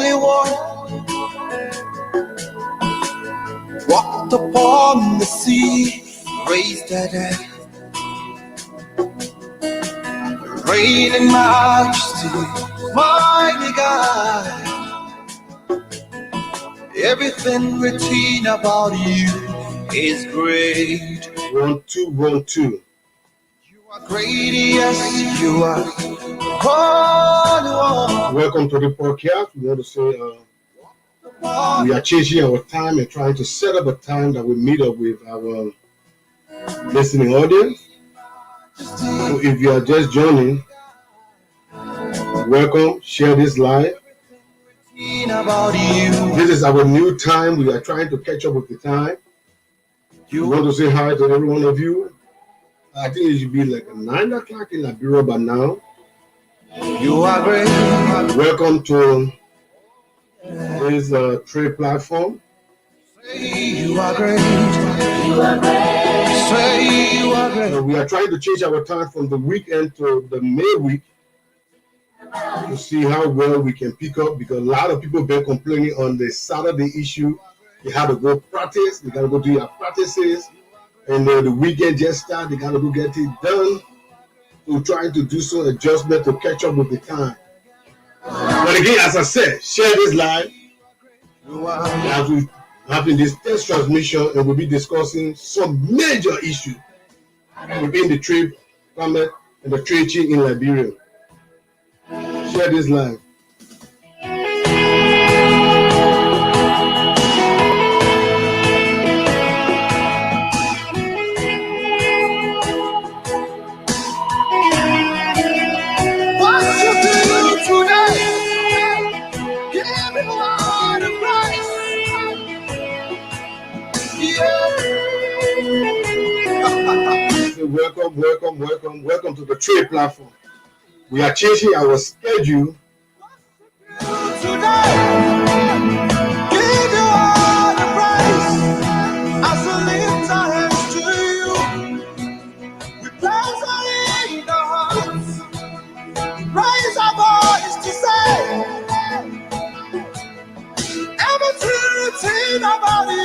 Holy One walked upon the sea, raised the dead, reign in majesty, mighty God. Everything written about you is great. 1 2 1 2. You are great, yes, you are Holy One. Welcome to the podcast. We want to say we are changing our time and trying to set up a time that we meet up with our listening audience. So if you are just joining, welcome. Share this live. This is our new time. We are trying to catch up with the time. We want to say hi to every one of you. I think it should be like 9 o'clock in Liberia by now. You are great. Welcome to this trade platform. Say you are great. You are great. Say you are great. So we are trying to change our time from the weekend to the May week to see how well we can pick up, because a lot of people have been complaining on the Saturday issue. They had to go practice. They got to go do their practices. And the weekend just started. They got to go get it done. So trying to do some adjustment to catch up with the time. But again, as I said, share this live. As we having this test transmission, and we'll be discussing some major issues within the trade climate and the trade chain in Liberia. Share this live. What you do today? Give me all the price. Welcome to the trade platform. We are changing our schedule. Today, give you all the praise. As we lift our hands to you, we place our in the hearts. Raise our voice to say, everything written about you.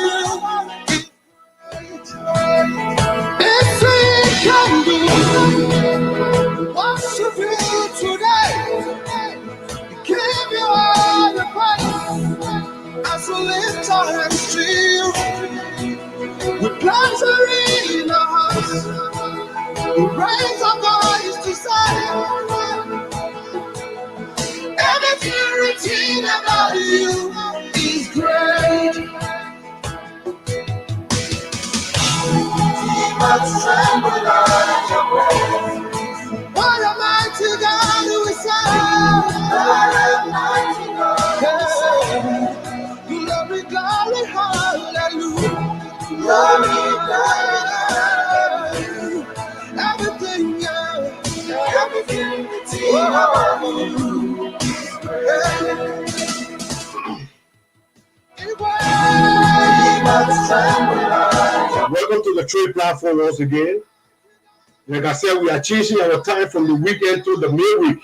If we can do, worship you today. Give you all the praise. As we lift our hands to you, we plant our in our hearts. We raise our voice to say, everything written about you is great. Demons tremble at your praise. What a mighty God we serve. What a mighty God we serve. Glory, glory, hallelujah. Glory, glory, hallelujah. Everything, everything written about you is great. Welcome to the trade platform once again. Like I said, we are changing our time from the weekend to the May week.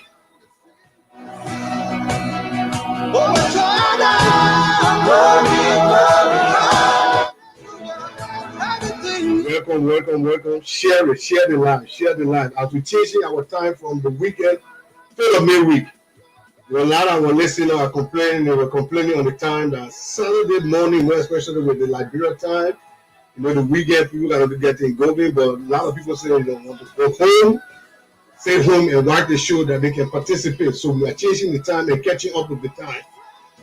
Welcome. Share it, share the live. As we're changing our time from the weekend to the May week. A lot of our listeners are complaining. They were complaining on the time that Saturday morning, especially with the Liberia time, the weekend people are going to get in going, but a lot of people say they don't want to go home, stay home and watch the show that they can participate. So we are changing the time and catching up with the time.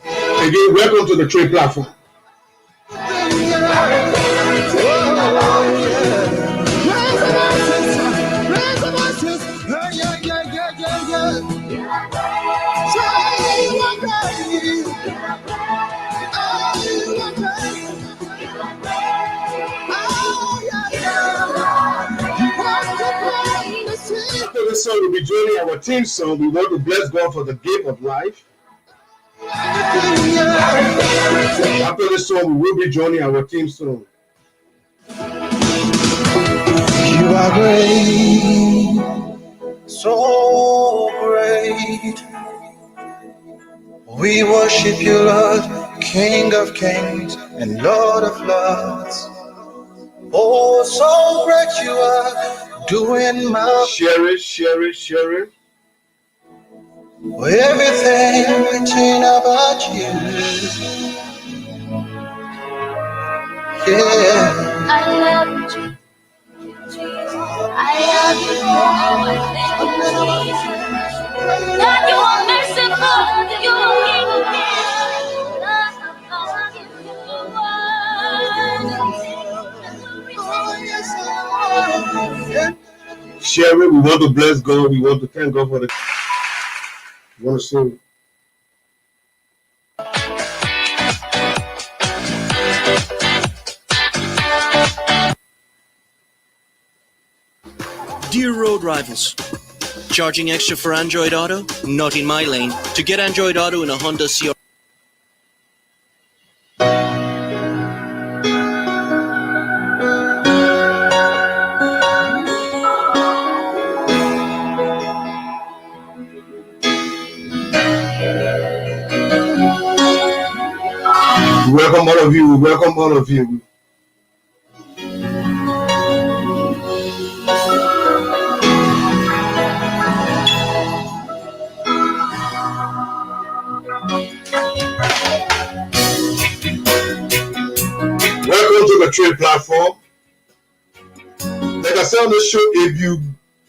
Again, welcome to the trade platform. After this song, we'll be joining our team song. We want to bless God for the gift of life. After this song, we will be joining our team song. You are great, so great. Oh, We worship you, Lord, King of kings and Lord of lords. Oh, so great you are, doing my Share it, share it, share it. everything written about you. Yeah. I love you, Jesus. I love you, Lord. Thank you, Jesus. God, you are merciful. You are King of kings. Share it. We want to bless God. We want to thank God for the. We want to sing. Dear road rivals, charging extra for Android Auto? Not in my lane. To get Android Auto in a Honda CR. Welcome all of you. Welcome all of you. Welcome to the trade platform. Like I said on the show, if you're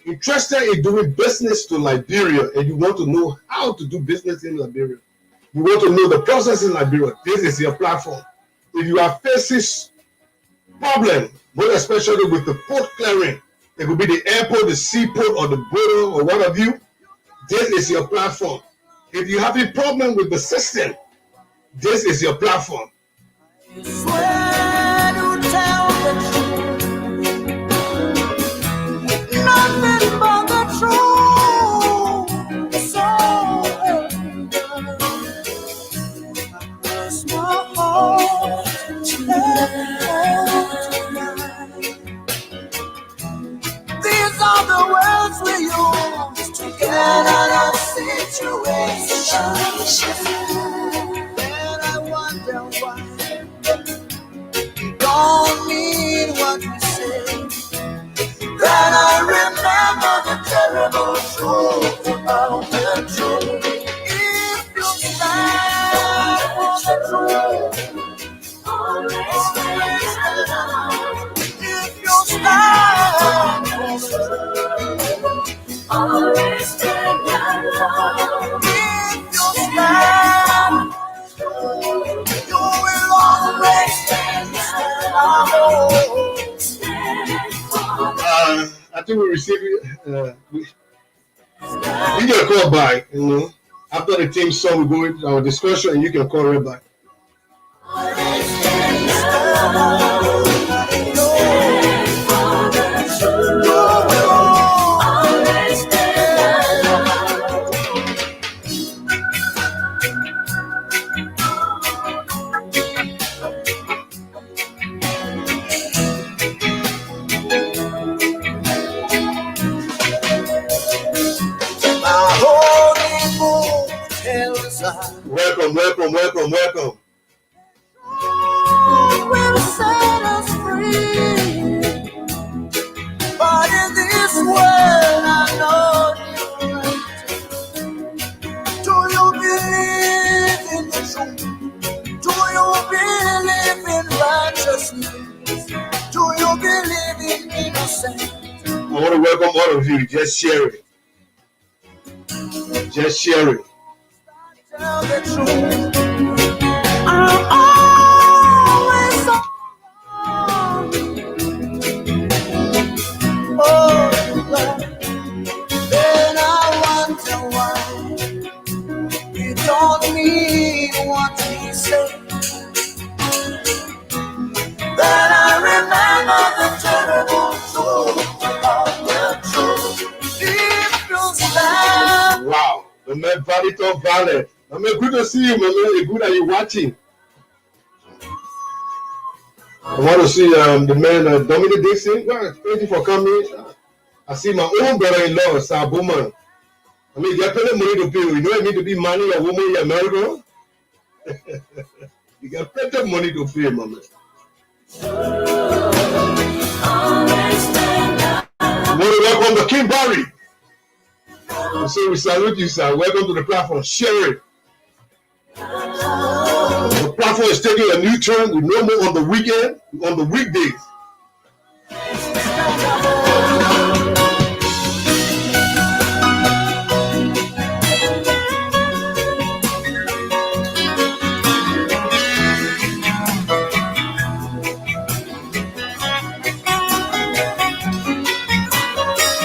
interested in doing business to Liberia and you want to know how to do business in Liberia, you want to know the process in Liberia, this is your platform. If you are facing problem, most especially with the port clearing, it could be the airport, the seaport, or the border, or what have you, this is your platform. If you have a problem with the system, this is your platform. I swear to tell the truth, nothing but the truth. So there's my heart to let tonight. These are the words we use to get out of situations. And I wonder why you don't mean what you say. Then I remember the terrible truth about the truth. If you stand for the truth, always stand alone. If you stand for the truth, always stand alone. If you stand, you will always stand alone. I think we received we get a call back, after the team song we go into our discussion and you can call right back. Welcome. Will set us free, but in this world I know you're right. Do you believe in the truth? Do you believe in righteousness? Do you believe in innocence? I want to welcome all of you. Just share it. Tell the truth. I'm always alone. Oh, Lord. Then I wonder why you don't mean what you say. Then I remember the terrible truth about the truth. If you stand. Wow, the man Valito Valet. I mean, good to see you, man. Good that you're watching. I want to see the man Dominic Dixon. Well, thank you for coming. I see my own brother-in-law, Sabuman. I mean, you got plenty of money to pay. You know what I mean to be money or woman in America? You got plenty of money to pay, my man. I want to welcome the King Barry. So we salute you, sir. Welcome to the platform. Share it. The platform is taking a new turn. We no more on the weekend, on the weekdays.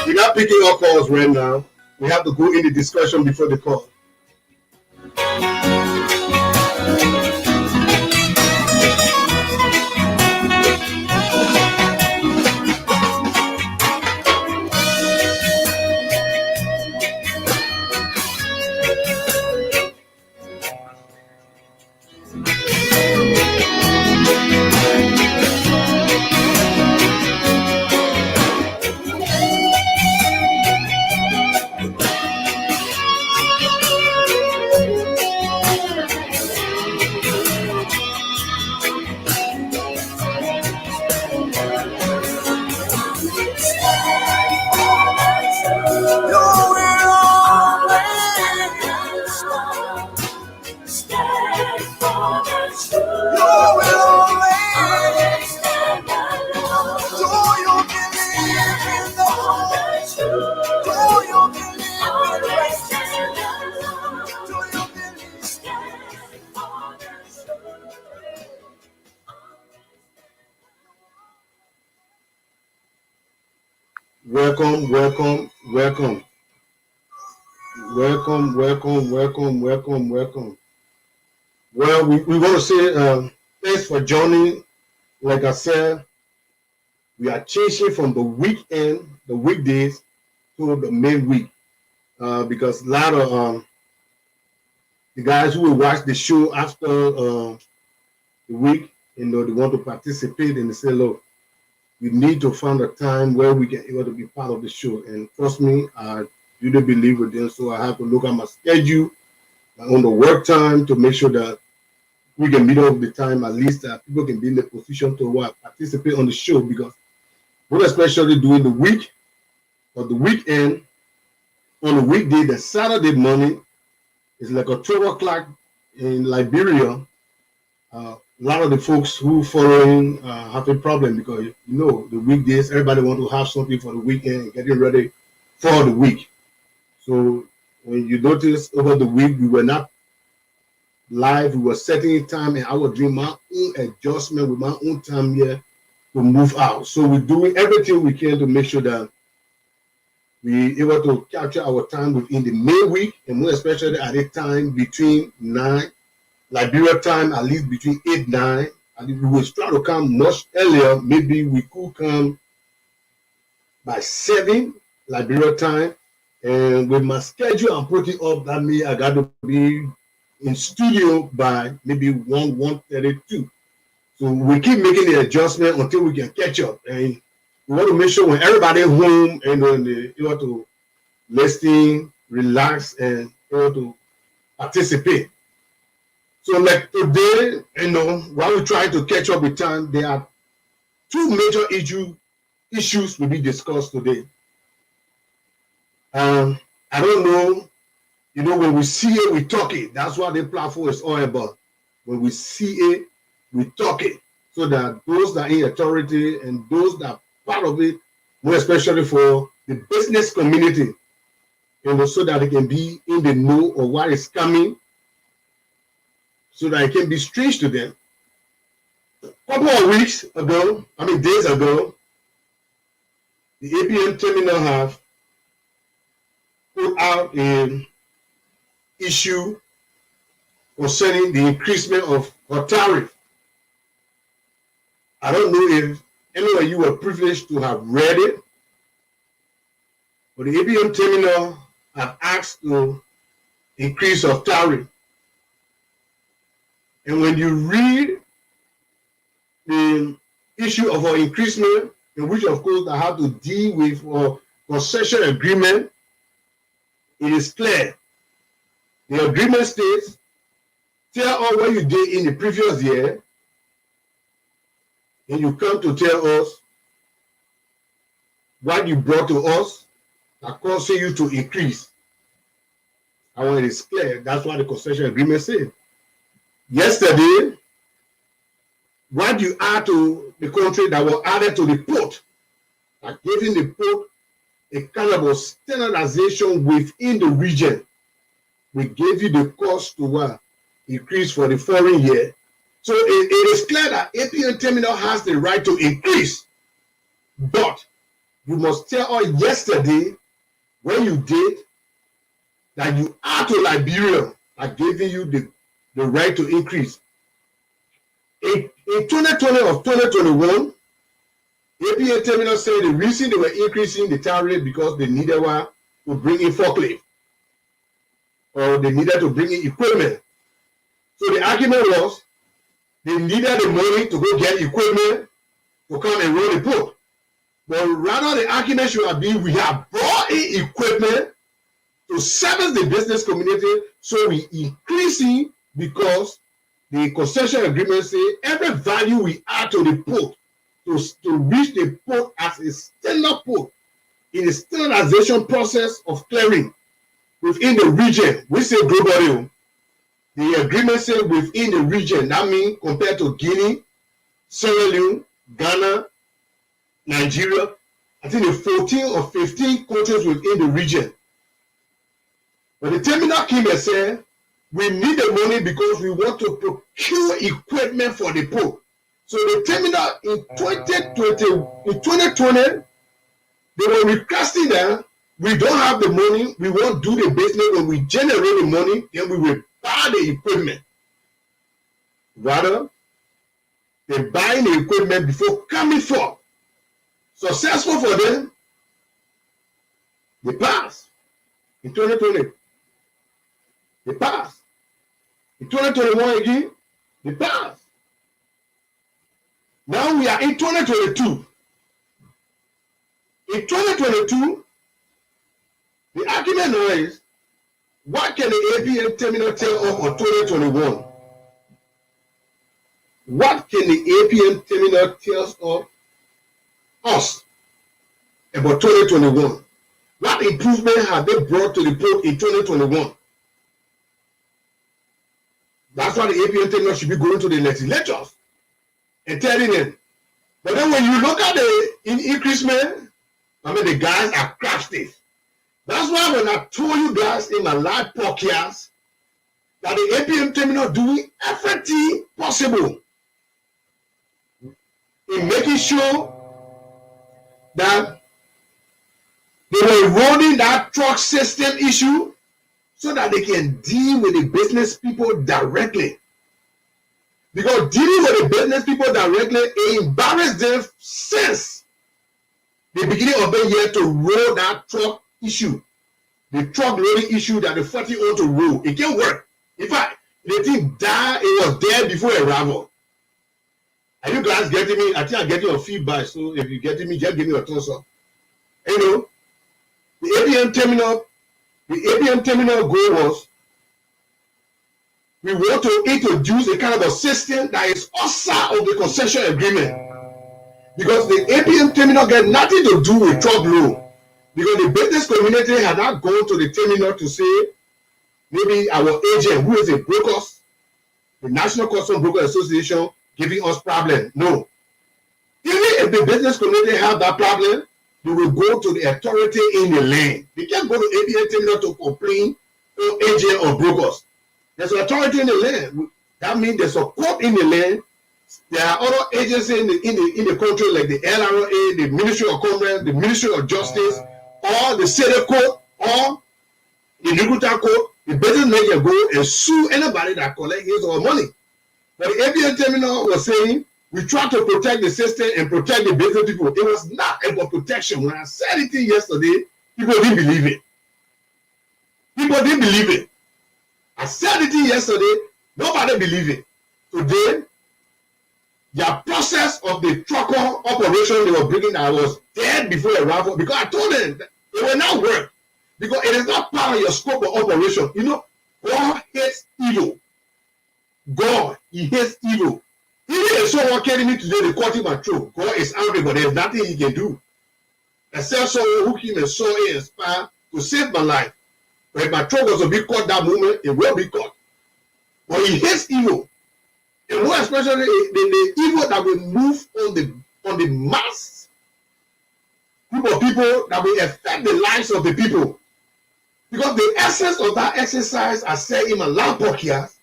We're not picking up calls right now. We have to go in the discussion before the call. Welcome, welcome, welcome. Welcome, welcome, welcome, welcome, welcome. Well, we want to say thanks for joining. Like I said, we are changing from the weekend, the weekdays, to the main week. Because a lot of the guys who will watch the show after the week, they want to participate and they say, look, we need to find a time where we can able to be part of the show. And trust me, I really believe with them. So I have to look at my schedule on the work time to make sure that we can meet up the time, at least that people can be in the position to participate on the show, because what especially during the week or the weekend, on the weekday, the Saturday morning, it's like a 12 o'clock in Liberia. A lot of the folks who following have a problem because, the weekdays, everybody want to have something for the weekend and getting ready for the week. So when you notice over the week, we were not live, we were setting time, and I was doing my own adjustment with my own time here to move out. So we're doing everything we can to make sure that we able to capture our time within the main week, and more especially at a time between 9 Liberia time, at least between 8, 9. And if we will try to come much earlier, maybe we could come by 7 Liberia time. And with my schedule I'm putting up, that means I got to be in studio by maybe 1:32. So we keep making the adjustment until we can catch up. And we want to make sure when everybody home and they able to listen, relax, and able to participate. So like today, while we're trying to catch up with time, there are 2 major issues will be discussed today. I don't know, when we see it, we talk it. That's what the platform is all about. When we see it, we talk it. So that those that are in authority and those that are part of it, more especially for the business community, so that they can be in the know of what is coming, so that it can be strange to them. A couple of days ago, the ABM terminal have put out an issue concerning the increasement of our tariff. I don't know if any of you were privileged to have read it, but the ABM terminal have asked to increase of tariff. And when you read the issue of our increasement, in which of course I have to deal with our concession agreement, It is clear. The agreement states, tell us what you did in the previous year, and you come to tell us what you brought to us that causing you to increase. And when it is clear, that's what the concession agreement said. Yesterday, what you add to the country that was added to the port, like giving the port a kind of standardization within the region. We gave you the cost to increase for the foreign year. So it is clear that APM terminal has the right to increase, but you must tell us yesterday when you did that you are to Liberia are giving you the right to increase. In 2020 or 2021, APM terminal said the reason they were increasing the tariff because they needed to bring in forklift or they needed to bring in equipment. So the argument was they needed the money to go get equipment to come and run the port. But rather the argument should have been we have brought in equipment to service the business community, so we increasing because the concession agreement say every value we add to the port to reach the port as a standard port in a standardization process of clearing within the region. We say globally. The agreement says within the region. That means compared to Guinea, Sierra Leone, Ghana, Nigeria, I think the 14 or 15 countries within the region. But the terminal came and said, we need the money because we want to procure equipment for the port. So the terminal in 2020, they were requesting that we don't have the money, we won't do the business. When we generate the money, then we will buy the equipment. Rather, they buy the equipment before coming forth. Successful for them, they passed in 2020. They passed. In 2021 again, they passed. Now we are in 2022. In 2022, the argument now is, what can the APM terminal tell us for 2021? What can the APM terminal tell us about 2021? What improvement have they brought to the port in 2021? That's why the APM terminal should be going to the legislatures and telling them. But then when you look at the increasement, I mean, the guys are crafty. That's why when I told you guys in my live podcast that the APM terminal doing everything possible in making sure that they were rolling that truck system issue so that they can deal with the business people directly. Because dealing with the business people directly, it embarrassed them since the beginning of the year to roll that truck issue. The truck loading issue that the 40 owned to roll. It can't work. In fact, the thing died, it was there before arrival. Are you guys getting me? I think I'm getting your feedback. So if you're getting me, just give me a thumbs up. You know, the APM terminal goal was we want to introduce a kind of a system that is outside of the concession agreement. Because the APM terminal got nothing to do with truck load. Because the business community had not gone to the terminal to say, maybe our agent, who is a broker, the National Custom Broker Association, giving us problem. No. Even if the business community have that problem, they will go to the authority in the land. They can't go to APM terminal to complain to agent or brokers. There's an authority in the land. That means there's a court in the land. There are other agencies in the country like the LRA, the Ministry of Commerce, the Ministry of Justice, or the City Court, or the Legal Court. The business manager go and sue anybody that collects his or her money. But the APM terminal was saying, we try to protect the system and protect the business people. It was not about protection. When I said it yesterday, people didn't believe it. People didn't believe it. I said it yesterday, nobody believed it. Today, their process of the trucker operation they were bringing that was dead before arrival, because I told them that it will not work. because it is not part of your scope of operation. You know, God hates evil. God, he hates evil. Even if someone came to me today, they caught him and throw. God is angry, but there's nothing he can do. Except someone who came and saw it inspire to save my life. But if my throat was to be caught that moment, it will be caught. But he hates evil. And more especially the evil that will move on the mass group of people that will affect the lives of the people. Because the essence of that exercise, I said in my last podcast,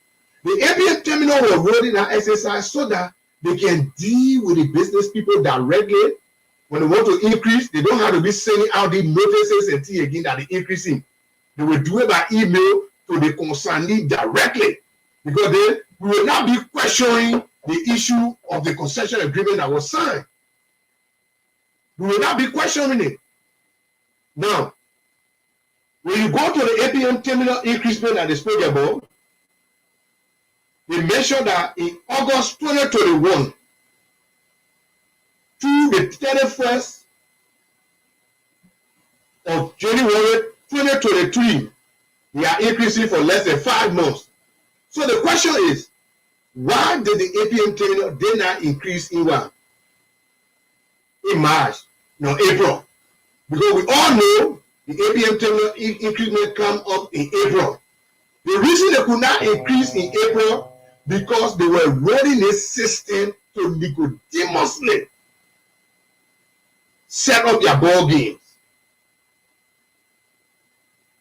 the ABM terminal was running that exercise so that they can deal with the business people directly. When they want to increase, they don't have to be sending out the notices until again that they're increasing. They will do it by email to the concernee directly. Because then we will not be questioning the issue of the concession agreement that was signed. We will not be questioning it. Now, when you go to the APM terminal increasement that they spoke about, they mentioned that in August 2021 to the 31st of January 2023, they are increasing for less than 5 months. So the question is, why did the APM terminal did not increase in what? In March, no, April? Because we all know the APM terminal increment come up in April. The reason they could not increase in April because they were running a system to nicodemously set up their ball games.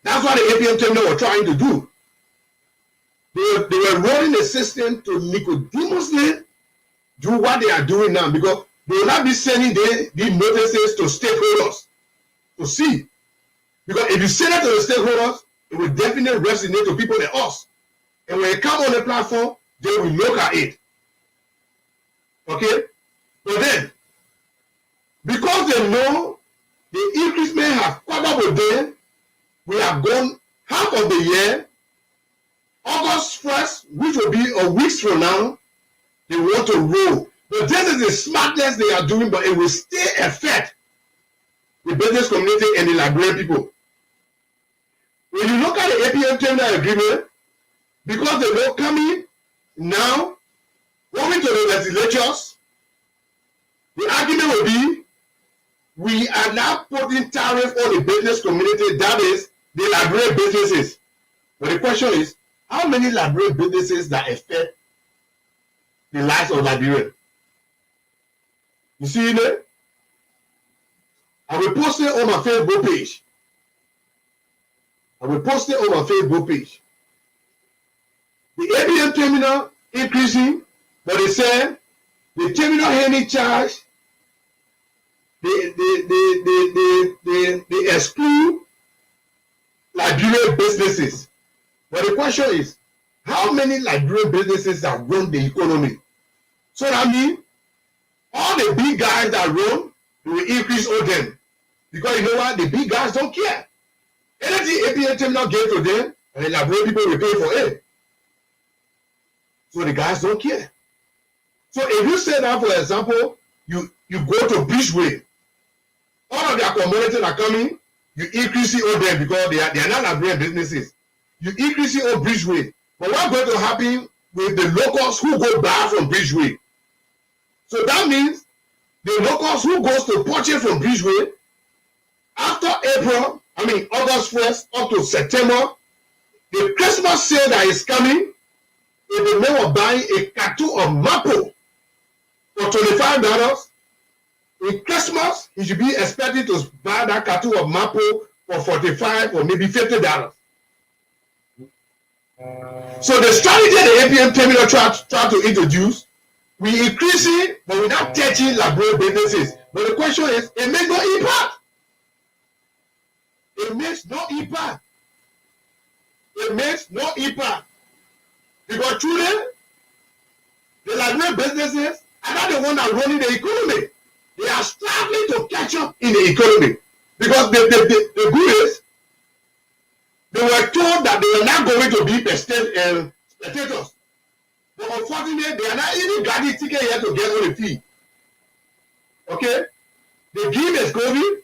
That's what the APM terminal were trying to do. They were running a system to nicodemously do what they are doing now, because they will not be sending the notices to stakeholders to see. Because if you send it to the stakeholders, it will definitely resonate to people like us. And when they come on the platform, they will look at it. Okay? But then, because they know the increasement has caught up with them, we have gone half of the year, August 1st, which will be a week from now, they want to roll. But this is the smartness they are doing, but it will still affect the business community and the Liberian people. When you look at the APM terminal agreement, because they will come in now, going to the legislatures, the argument will be, we are now putting tariff on the business community, that is, the Liberian businesses. But the question is, how many Liberian businesses that affect the lives of Liberia? You see it? I will post it on my Facebook page. The ABM terminal increasing, but they said the terminal handling charge, they exclude Liberian businesses. But the question is, how many Liberian businesses that run the economy? So that means all the big guys that run, they will increase on them. Because you know what? The big guys don't care. Anything APM terminal gave to them, and the Liberian people will pay for it. So the guys don't care. So if you say that, for example, you go to Bridgeway, all of their commodities are coming, you increase it on them because they are not Liberian businesses. You increase it on Bridgeway. But what's going to happen with the locals who go buy from Bridgeway? So that means the locals who goes to purchase from Bridgeway, after August 1st up to September, the Christmas sale that is coming, in the name of buying a carton of Mapo for $25, in Christmas, he should be expected to buy that carton of Mapo for $45 or maybe $50. So the strategy the APM terminal try to introduce, we increase it, but without touching Liberian businesses. But the question is, it makes no impact. It makes no impact. Because truly, the Liberian businesses are not the one that running the economy. They are struggling to catch up in the economy. Because the good is, they were told that they were not going to be spectators. But unfortunately, they are not even getting ticket yet to get on the fee. Okay? The game is going.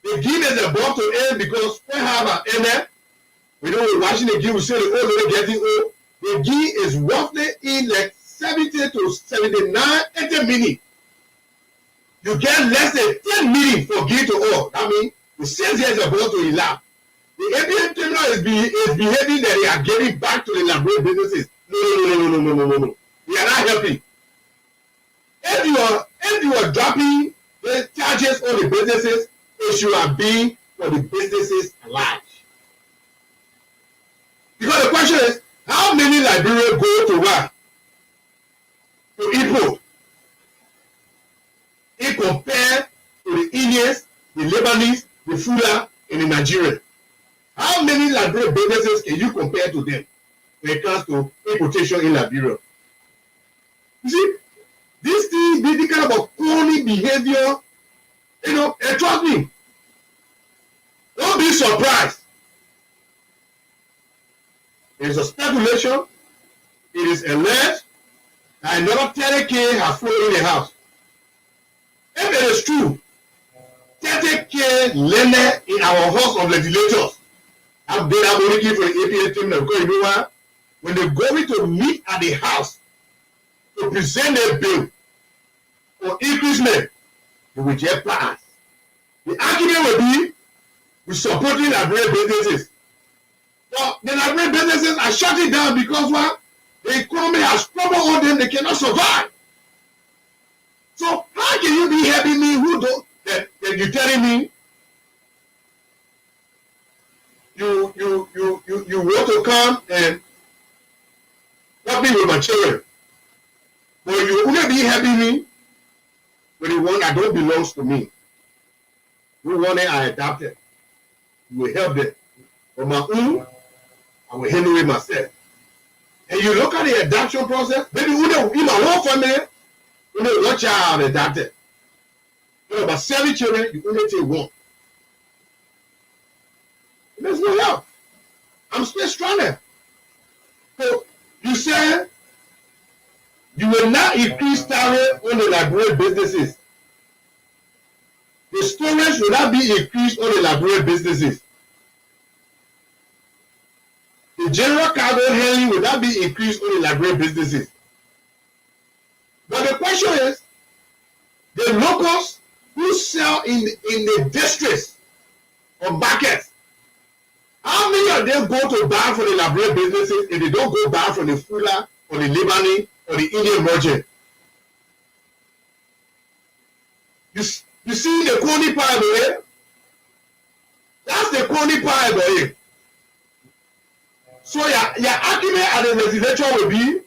The give is above to end because we have an end. We know we're watching the give, we say the old lady getting old. The give is roughly in like 70 to 79 80 minutes. You get less than 10 minutes for give to all. That means the sales here is about to elapse. The ABM terminal is behaving that they are getting back to the laboratory businesses. No. We are not helping. If you are dropping the charges on the businesses, it should have been for the businesses alive. Because the question is, how many Liberians go to work to import in compared to the Indians, the Lebanese, the Fula, and the Nigerians? How many Liberian businesses can you compare to them when it comes to importation in Liberia? You see, this thing, this kind of phony behavior, and trust me, don't be surprised. It is a speculation. It is alleged that another 30K has flown in the house. If it is true, 30K landed in our house of legislators. I've been working for the APA team because you know what? When they're going to meet at the house to present their bill for increasement, they will get passed. The argument will be we're supporting Liberian businesses. But the Liberian businesses are shutting down because what? The economy has trouble on them, they cannot survive. So how can you be helping me who don't that you're telling me you want to come and help me with my children? But you wouldn't be helping me with the one that don't belongs to me. The one that I adopted. You will help them. On my own, I will handle it myself. And you look at the adoption process, maybe in my whole family, one child adopted. About 7 children, you only take one. There's no help. I'm still stranded. So you said you will not increase tariff on the Liberian businesses. The storage will not be increased on the Liberian businesses. The general cargo handling will not be increased on the Liberian businesses. But the question is, the locals who sell in the districts or markets, how many of them go to buy from the Liberian businesses if they don't go buy from the Fula or the Lebanese or the Indian merchant? You see the Coney pie over here? That's the Coney pie over here. So your argument at the legislature will be,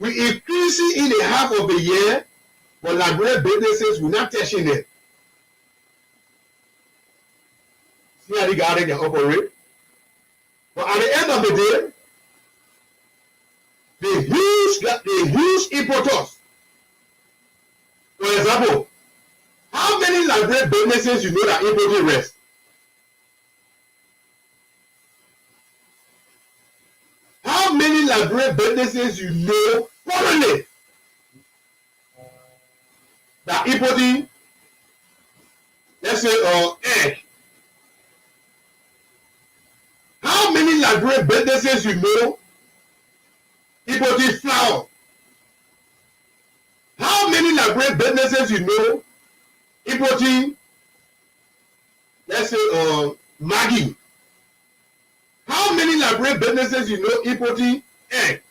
we increase it in the half of the year, but Liberian businesses will not touch in it. See how the garden can operate? But at the end of the day, the huge importers, for example, how many Liberian businesses you know that importing rest? How many Liberian businesses you know currently that importing, let's say, egg? How many Liberian businesses you know importing flour? How many Liberian businesses you know importing, let's say, Maggi? How many Liberian businesses you know importing egg?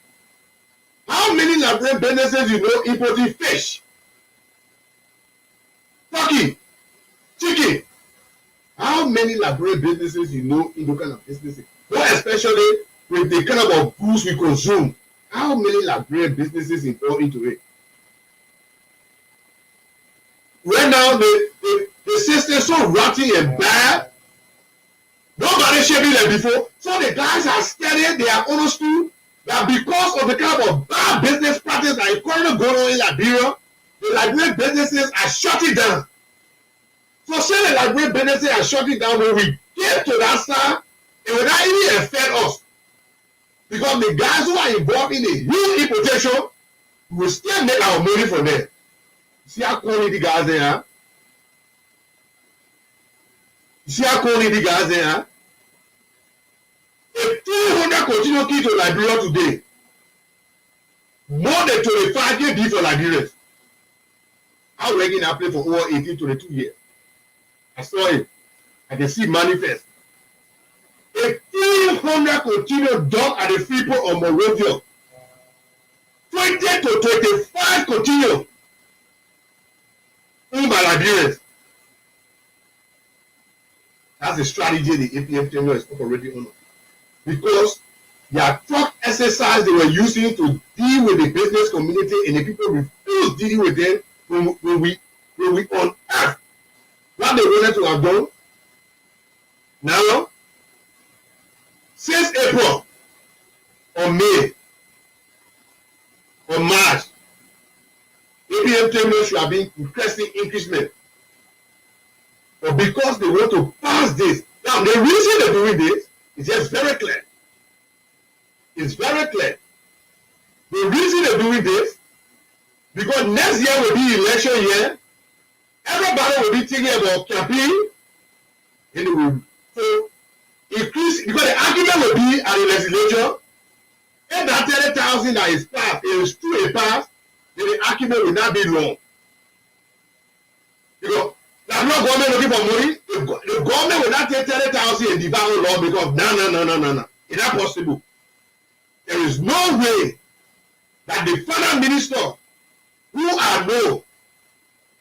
How many Liberian businesses you know importing fish, turkey, chicken? How many Liberian businesses you know in those kind of businesses? More especially with the kind of goods we consume. How many Liberian businesses involved into it? Right now, the system is so rotten and bad. Nobody shaping them before. So the guys are studying, they are understood that because of the kind of bad business practice that is currently going on in Liberia, the Liberian businesses are shutting down. So say the Liberian businesses are shutting down, when we get to that side, it will not even affect us. Because the guys who are involved in the huge importation will still make our money from them. See how corny the guys they are? You see how corny the guys there, huh? If 300 continue kids to Liberia today, more than 25 years be for Liberians. How Reagan I played for over 18, 22 years. I saw it. I can see manifest. If 300 continue dog at the Freeport or Monrovia, 20 to 25 continue owned by Liberians. That's the strategy the APM terminal is operating on. Because their truck exercise they were using to deal with the business community and the people refused dealing with them when we unearthed what they wanted to have done. Now, since April or May or March, APM terminal should have been requesting increasement. But because they want to pass this, now the reason they're doing this is just very clear. It's very clear. The reason they're doing this, because next year will be election year, everybody will be thinking about campaign, and it will so increase, because the argument will be at the legislature, if that 30,000 that is passed is true a pass, then the argument will not be long. Because the government looking for money, the government will not take 30,000 and divide law because no. It's not possible. There is no way that the finance minister who are low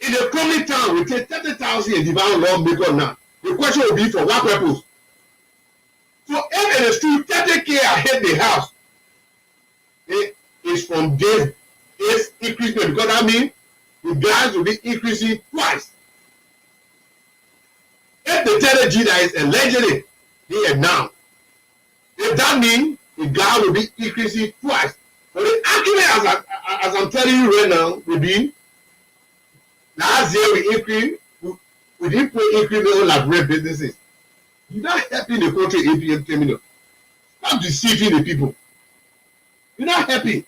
in the coming town will take 30,000 and divide law because now. The question will be for what purpose? So if it is true 30K ahead the house, it is from this increasement because that means the guys will be increasing twice. If the 30G that is allegedly here now, if that means the guy will be increasing twice. But the argument, as I'm telling you right now, will be last year we increased, we didn't put increase on like great businesses. You're not helping the country APM terminal. Stop deceiving the people. You're not helping.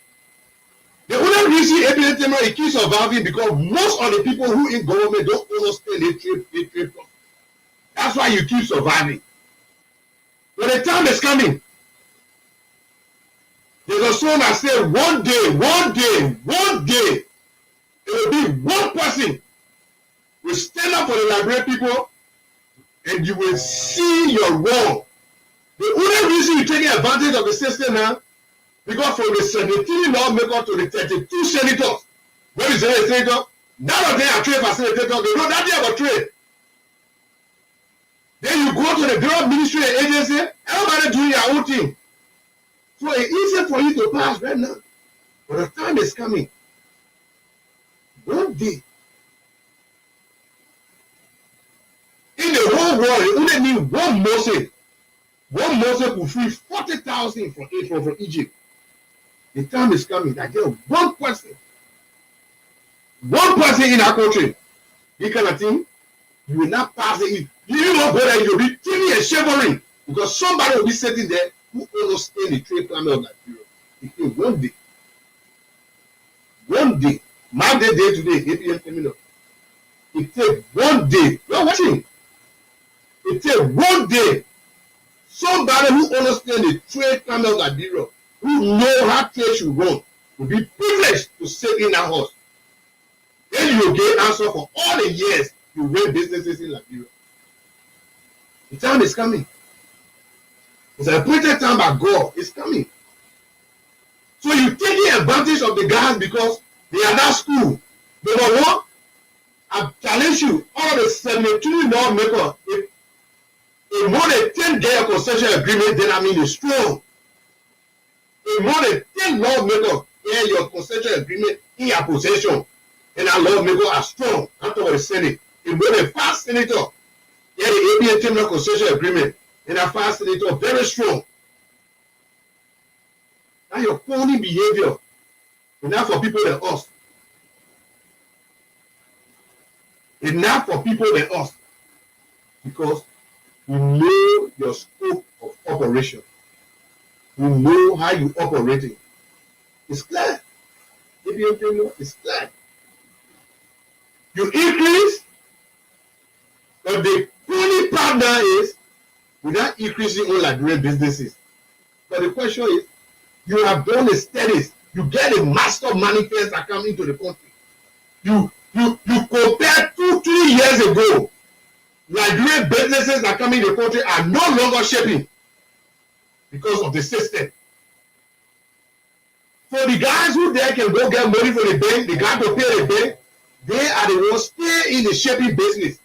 The only reason APM terminal it keeps surviving because most of the people who in government don't understand the trade. That's why you keep surviving. But the time is coming. There's a song that says one day, it will be one person will stand up for the Liberian people and you will see your wrong. The only reason you're taking advantage of the system now, because from the 17 lawmakers to the 32 senators, where is the senator? None of them are trade facilitators. They know nothing about trade. Then you go to the Bureau of Ministry and Agency, everybody doing their own thing. So it's easy for you to pass right now. But the time is coming. One day, in the whole world, it only need one Moses. One Moses will free 40,000 from Egypt. The time is coming that there one person in our country, this kind of thing, you will not pass it. You will go there, you'll be feeling and shivering because somebody will be sitting there who understands the trade climate of Nigeria. It will one day, mark the day today, APM terminal. It takes one day. You're watching. It takes one day. Somebody who understands the trade climate of Nigeria, who know how trade should run, will be privileged to sit in that house. Then you will get answer for all the years you run businesses in Liberia. The time is coming. It's an appointed time by God. It's coming. So you taking advantage of the guys because they are not school. Number one, I challenge you, all of the 72 lawmakers, if more than 10 get a concession agreement, then I mean it's strong. If more than 10 lawmakers get your concession agreement in your possession, and our lawmakers are strong. I'm talking about the Senate. If more than 5 senators get the APM terminal concession agreement, and our 5 senators very strong. Now your phony behavior enough for people than us. Enough for people than us. Because we know your scope of operation. We know how you operating. It's clear. APM terminal is clear. You increase, but the only partner without increasing all Liberian businesses. But the question is, you have done the studies, you get a master manifest that come into the country. You compare 2-3 years ago, Nigerian businesses that come in the country are no longer shaping because of the system. So the guys who there can go get money for the bank, the guy to pay the bank, they are the ones stay in the shaping business.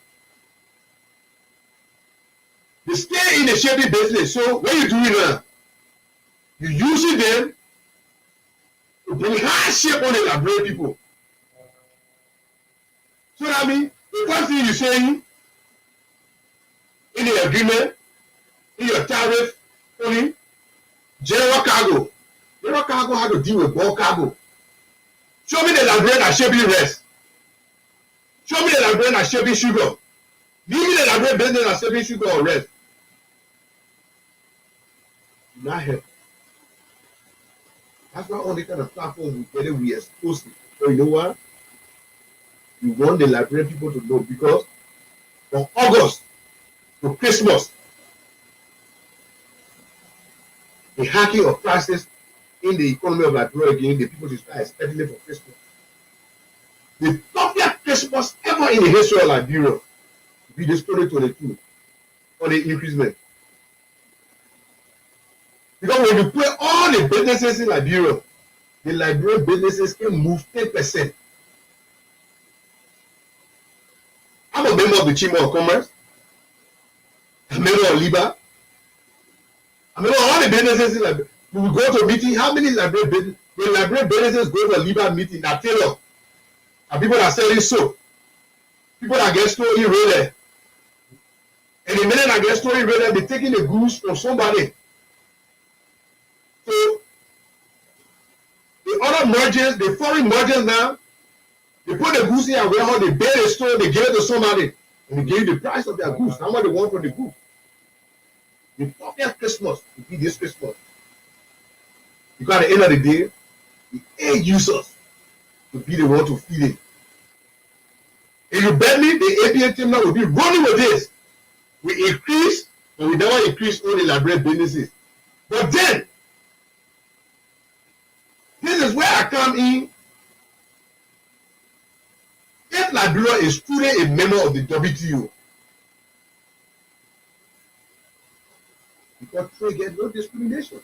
They stay in the shaping business. So what you doing now? You using them to bring high shape on the Liberian people. So that means the first thing you're saying in the agreement, in your tariff, only general cargo. General cargo had to deal with bulk cargo. Show me the Liberian that shaping rice. Show me the Liberian that shaping sugar. Give me the Liberian business that shaping sugar or rice. Not help. That's why on the kind of platform we expose it. So you know what? You want the Liberian people to know, because from August to Christmas, the hacking of prices in the economy of Liberia again, the people should start expecting it for Christmas. The toughest Christmas ever in the history of Liberia will be this 2022 on the increasement. Because when you put all the businesses in Liberia, the Liberian businesses can move 10%. I'm a member of the Chamber of Commerce. I'm a member of Liberia. I'm a member of all the businesses in Liberia. We will go to a meeting. How many Liberian businesses? When Liberian businesses go to a Liberia meeting, that tailor, and people that selling soap, people that get stolen raided. And the minute that get stolen raided, they're taking the goods from somebody. So the other merchants, the foreign merchants now, they put the goods in a warehouse, they build a store, they give it to somebody, and they give you the price of their goods. How much they want for the goods? The toughest Christmas will be this Christmas. Because at the end of the day, the end users will be the one to feed it. If you bet me, the APA team now will be running with this. We increase, but we never increase all the Liberian businesses. But then, this is where I come in. If Liberia is truly a member of the WTO, because trade gets no discrimination.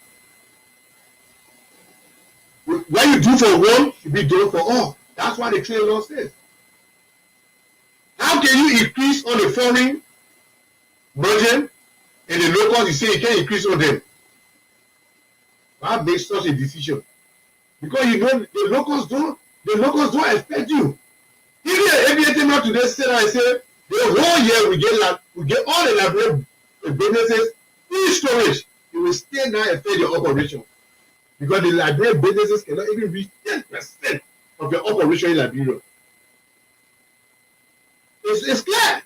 What you do for one should be done for all. That's what the trade law says. How can you increase on the foreign merchant and the locals? You say you can't increase on them. Why make such a decision? Because you know the locals don't expect you. Even the ABA team today said, I said the whole year we get all the Liberian businesses in storage. It will stay now and fail your operation. Because the Liberian businesses cannot even reach 10% of your operation in Liberia. It's clear.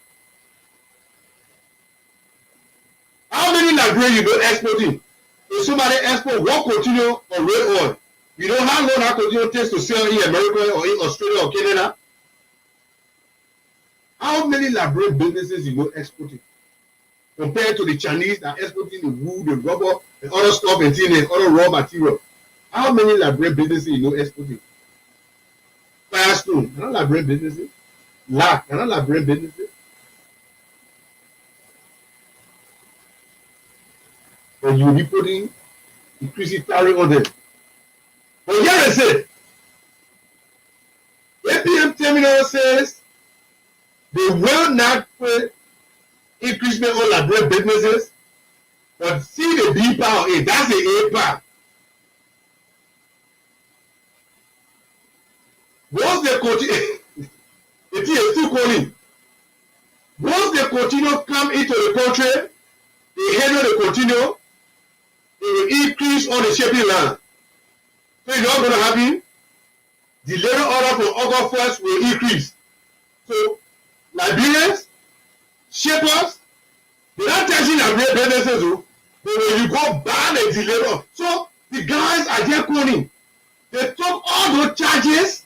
How many Liberians you don't exporting? If somebody export one container of red oil, you know how long that container takes to sell in America or in Australia or Canada? How many Liberian businesses you know exporting? Compared to the Chinese that are exporting the wood, the rubber, and other stuff and things, and other raw material. How many Liberian businesses you know exporting? Firestone, not Liberian businesses. Lack, not Liberian businesses. But you'll be putting increasing tariff on them. But here is it. APM Terminal says they will not put increasement on Liberian businesses, but see the B part of it. That's the A part. Once they continue, it is still calling. Once they continue come into the country, they handle the continue, it will increase on the shipping land. So it's not going to happen. The later order for August 1st will increase. So Liberians, shippers, they're not touching Liberian businesses, but when you go ban the delay, so the guys are there calling. They took all those charges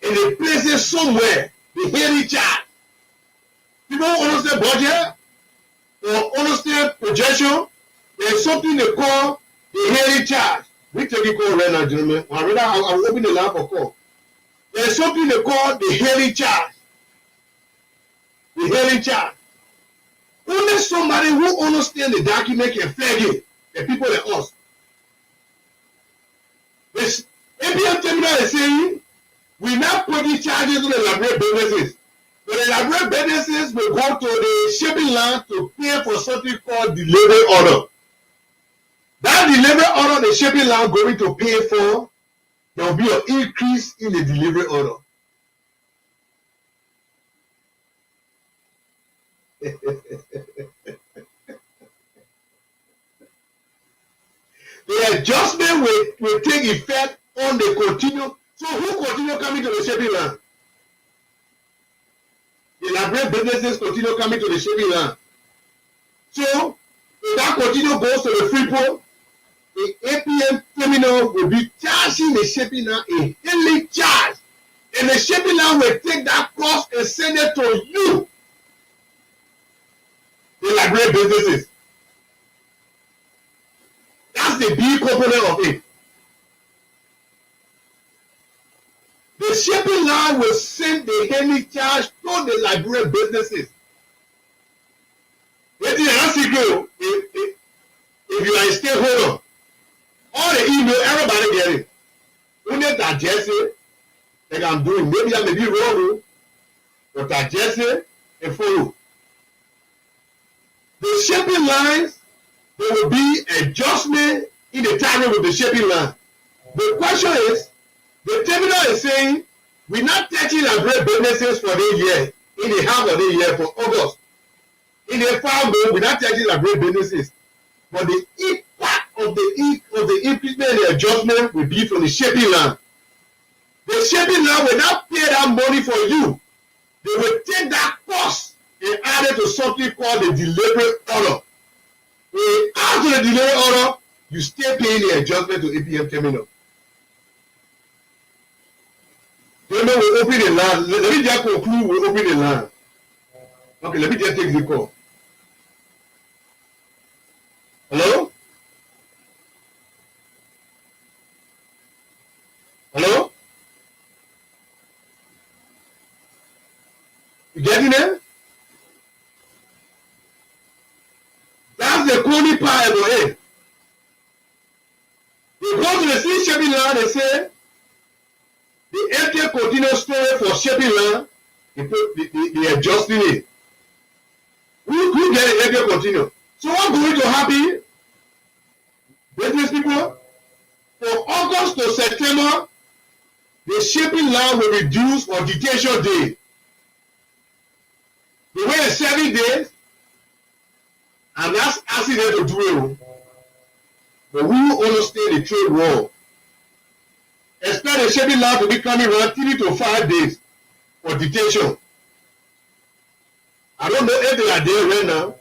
and they place it somewhere. They hear the charge. People don't understand budget. or understand projection, there's something they call the hailing charge. We take a call right now, gentlemen. I'll open the line for call. There's something they call the hailing charge. The hailing charge. Only somebody who understands the document can flag it. The people like us. This APM terminal is saying we now put these charges on the elaborate businesses. But the elaborate businesses will go to the shipping line to pay for something called delivery order. That delivery order the shipping line going to pay for, there will be an increase in the delivery order. The adjustment will take effect on the continue. So who continue coming to the shipping line? The elaborate businesses continue coming to the shipping line. So if that continue goes to the free port, the APM terminal will be charging the shipping line a daily charge. And the shipping line will take that cost and send it to you, the elaborate businesses. That's the B component of it. The shipping line will send the daily charge to the Liberia businesses. If you are a stakeholder, all the email, everybody get it. When they digest it, like I'm doing, maybe I may be wrong, but digest it and follow. The shipping lines, there will be adjustment in the timing with the shipping line. The question is, the terminal is saying, we're not touching Liberia businesses for the year, in the half of the year for August. In the farm bill, we're not touching Liberia businesses. But the impact of the increment and the adjustment will be from the shipping line. The shipping line will not pay that money for you. They will take that cost and add it to something called the delivery order. After the delivery order, you still paying the adjustment to APM terminal. Terminal will open the line. Let me just conclude. We'll open the line. Okay, let me just take the call. Hello? Hello? You getting it? That's the chronic part of it. They go to the sea shipping line, they say, the FTA continuous storage for shipping line, they adjusting it. Who get the FTA continue? So what's going to happen? Business people, from August to September, the shipping line will reduce for detention day. The way is 7 days, and that's asking them to do it. But we understand the trade war. Expect the shipping line to be coming around 3 to 5 days for detention. I don't know if they are there right now,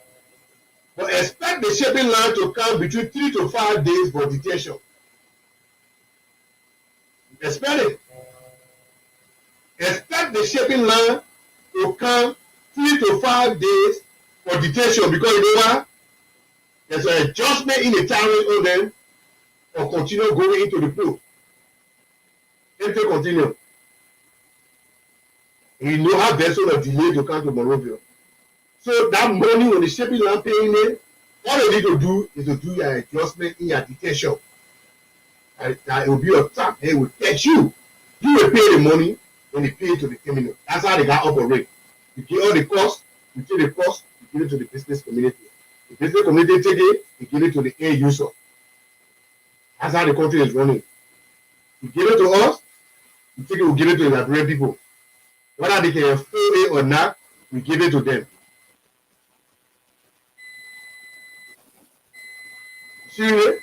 but expect the shipping line to come between 3 to 5 days for detention. Expect it. Expect the shipping line to come 3 to 5 days for detention, because you know what? There's an adjustment in the tariff on them or continue going into the port. If they continue, you know how vessel are delayed to come to Monrovia. So that money when the shipping line paying it, all they need to do is to do your adjustment in your detention. That will be your tax. They will tax you. You will pay the money when they pay it to the terminal. That's how they got operate. You get all the costs, you take the cost, you give it to the business community. The business community take it, you give it to the end user. That's how the country is running. You give it to us, you take it, we give it to the Liberian people. Whether they can afford it or not, we give it to them. See it?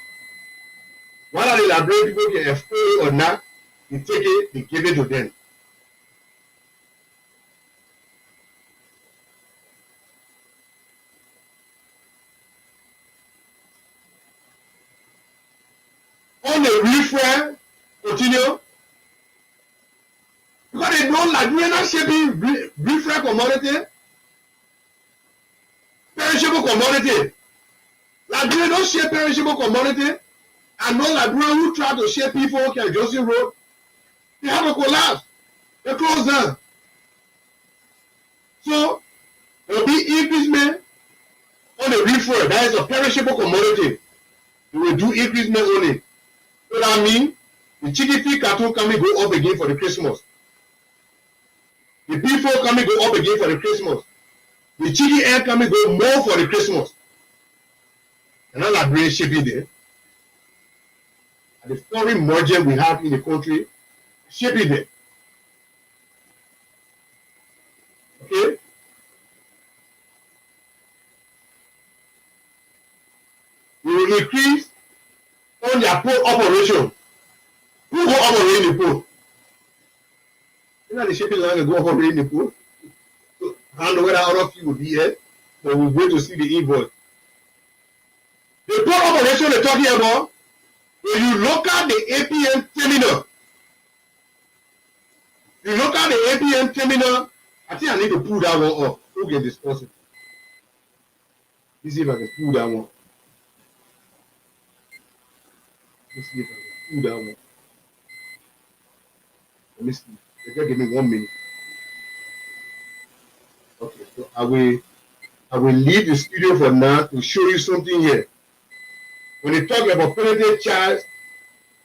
Whether the Liberian people can afford it or not, they take it, they give it to them. On the refrain, continue. Because they don't like we're not shaping refrain commodity. Per perishable commodity. Liberia don't share perishable commodity. And no Liberia who try to share P4 and Johnson Road, they have a collapse. They close down. So there will be increasement on the reefer. That is a perishable commodity. They will do increasement on it. So that means the chicken feed carton coming go up again for the Christmas. The P4 coming go up again for the Christmas. The chicken air coming go more for the Christmas. And all that brain shipping there. And the foreign margin we have in the country, shipping there. Okay? We will increase on their port operation. Who go operate in the port? You know the shipping line go operate in the port? So, I don't know whether all of you will be here, but we're going to see the invoice. The port operation they're talking about, when you look at the APM terminal, you look at the APM terminal, I think I need to pull that one up. Who can discuss it? Let's see if I can pull that one. Let's see if I can pull that one. Let me see. Just give me 1 minute. Okay, so I will leave the studio for now to show you something here. When they talk about penalty charge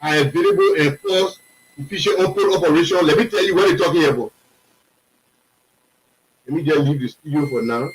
are available and cost efficient open operation, let me tell you what they're talking about. Let me just leave the studio for now.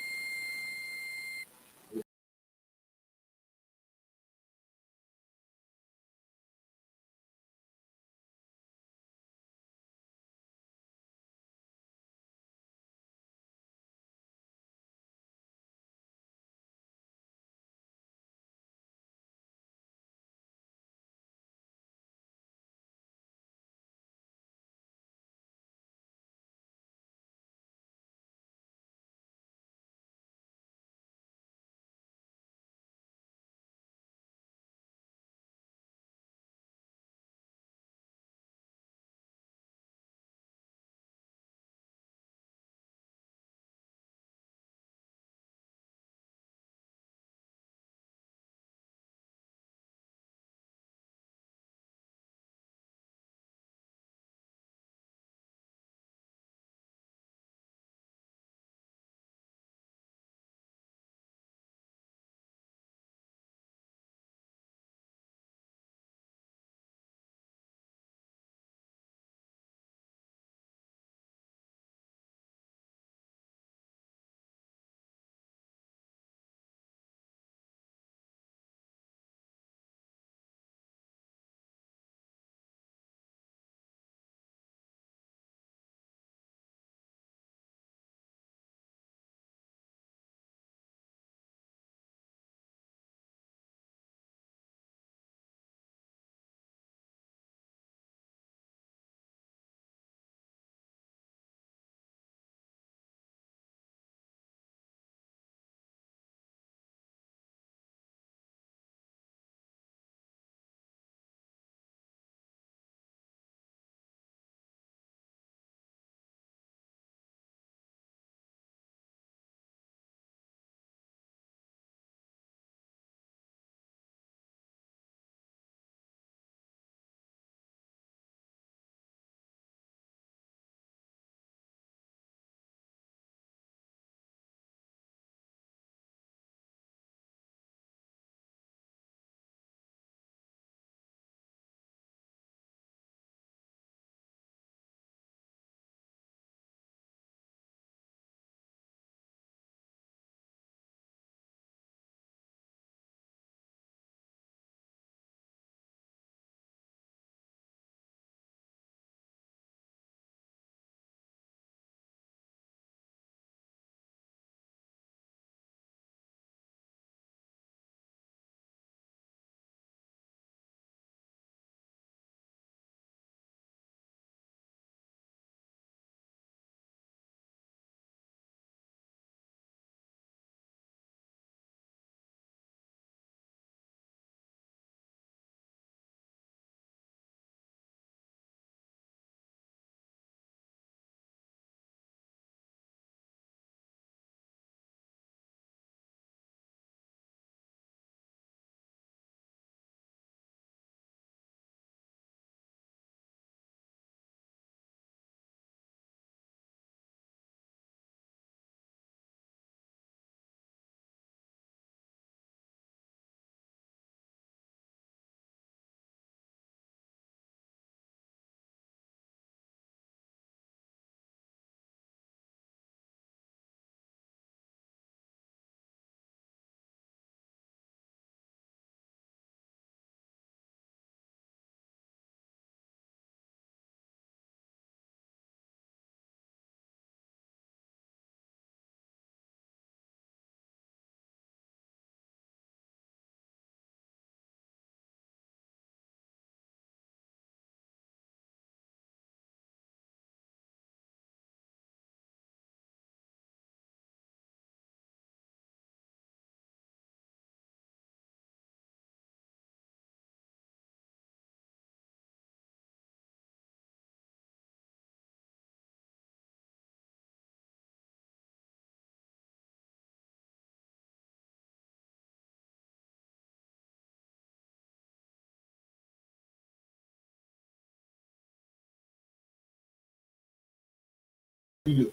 video.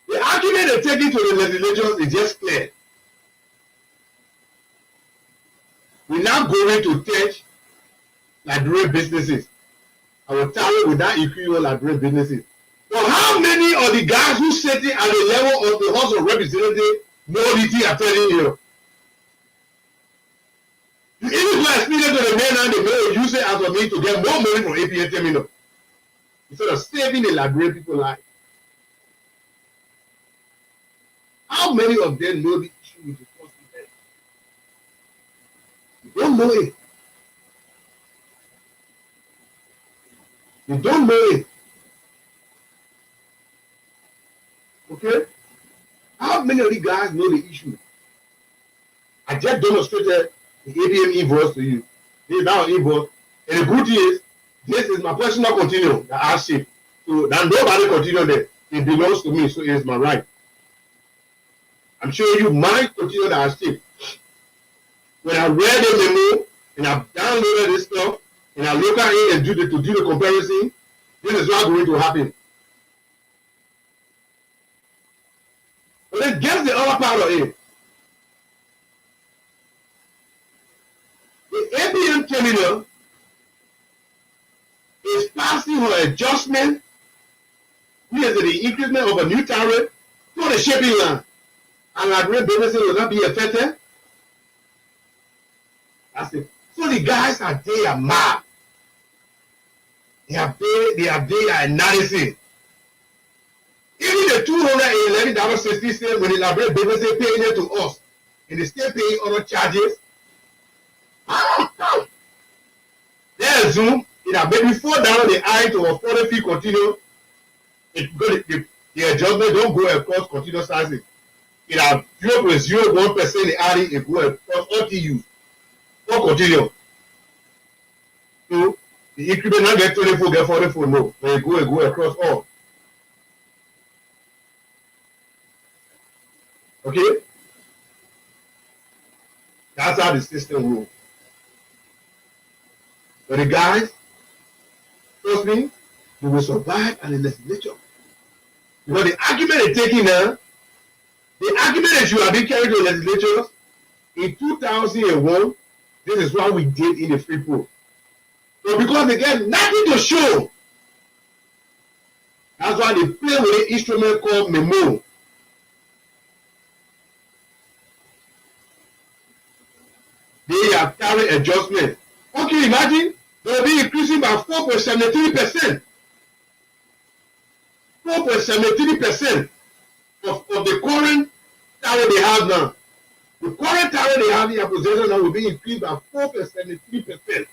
The argument they take it to the legislatures is just clear. We're now going to touch Liberian businesses. Our tariff will not include all Liberian businesses. But how many of the guys who sitting at the level of the House of Representatives know the thing I'm telling you? You even go explain it to the men and the men will use it as a means to get more money from APN terminal instead of saving the Liberian people life. How many of them know the issue with the first event? You don't know it. You don't know it. Okay? How many of the guys know the issue? I just demonstrated the ABM invoice to you. This is our invoice. And the good thing is, this is my personal continuum that I ship. So that nobody continue there. It belongs to me, so it is my right. I'm showing you my continuum that I ship. When I read the memo and I downloaded this stuff and I look at it and do the comparison, this is what's going to happen. But then guess the other part of it. The ABM terminal is passing for adjustment, which is the increment of a new tariff to the shipping line. And Liberian businesses will not be affected. That's it. So the guys are there mad. They are there analysis. Even the $211.60 when the Liberian businesses paying it to us, and they still paying other charges. They assume it maybe fall down the eye to a 40 feet continuum. The adjustment don't go across continuous sizing. It have 0.01% the adding it go across RTU or continuum. So the increment not get 24, get 44, no. When it go across all. Okay? That's how the system works. But the guys, trust me, they will survive at the legislature. Because the argument they're taking now, the argument that you have been carried to the legislature, in 2001, this is what we did in the free pool. But because they get nothing to show, that's why they play with an instrument called memo. They have tariff adjustment. Okay, imagine they will be increasing by 4.73%. 4.73% of the current tariff they have now. The current tariff they have in their possession now will be increased by 4.73%.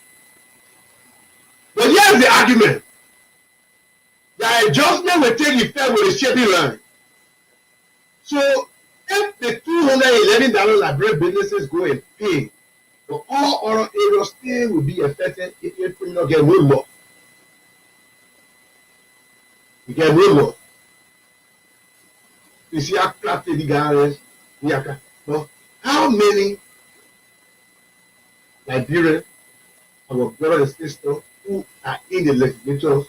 But here's the argument. The adjustment will take effect with the shipping line. So if the $211 Liberian businesses go and pay, but all other areas still will be affected if the criminal get no law. You get no law. You see how crafty the guys. But how many Liberians, our brothers and sisters who are in the legislatures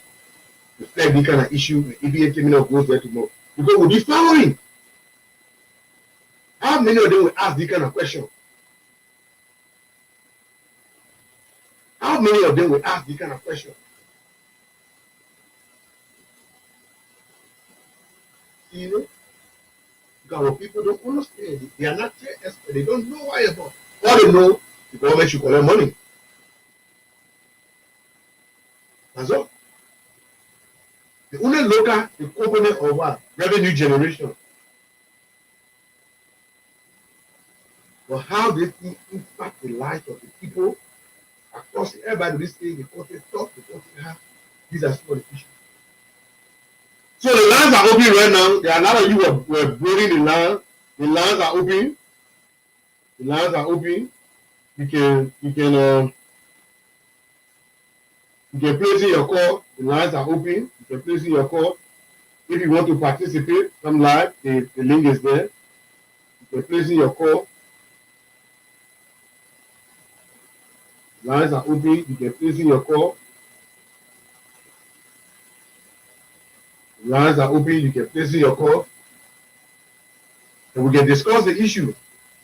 reflect the kind of issue the EBA criminal goes there tomorrow? Because we'll be following. How many of them will ask this kind of question? How many of them will ask this kind of question? You know? Because our people don't understand. They are not experts. They don't know why about. All they know, the government should collect money. That's all. The only local, the component of what? Revenue generation. But how they think impact the lives of the people across everybody this thing, the country talk, the country have. These are some of the issues. So the lands are open right now. There are a lot of you who are building the land. The lands are open. The lands are open. You can place in your call. The lines are open. You can place in your call. If you want to participate, come live. The link is there. You can place in your call. Lines are open. You can place in your call. Lines are open. You can place in your call, and we can discuss the issue.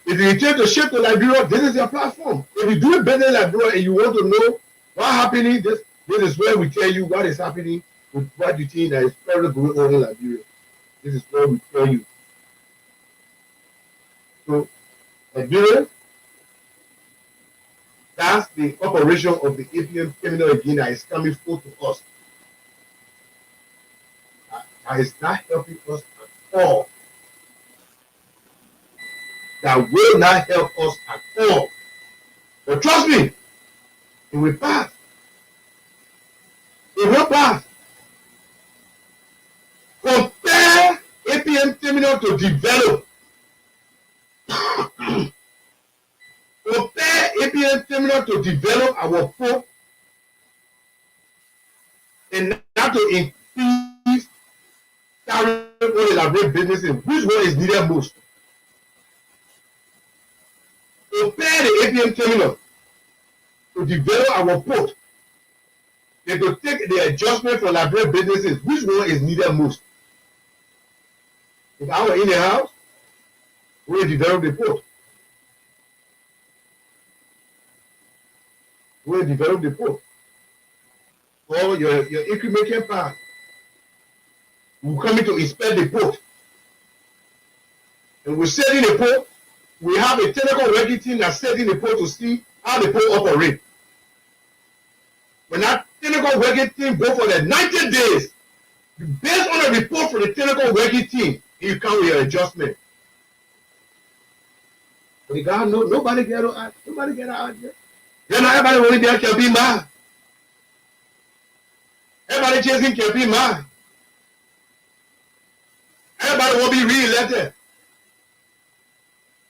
If you intend to ship to Liberia, this is your platform. If you do a business in Liberia and you want to know what's happening, this is where we tell you what is happening with what you think that is probably going on in Liberia. This is where we tell you. So, Liberia, that's the operation of the APM terminal again that is coming forth to us. That is not helping us at all. That will not help us at all. But trust me, it will pass. It will pass. Compare APM terminal to develop. Compare APM terminal to develop our port and not to increase carrying on elaborate businesses. Which one is needed most? Compare the APM terminal to develop our port and to take the adjustment for elaborate businesses. Which one is needed most? If I were in the house, we will develop the port. We will develop the port. Or your equipment can pass. We're coming to inspect the port. And we're setting the port. We have a technical working team that's setting the port to see how the port operates. When that technical working team go for the 90 days, based on a report from the technical working team, you come with your adjustment. But the guy, nobody get out there. Then everybody only there can be mad. Everybody chasing can be mad. Everybody will be re-elected.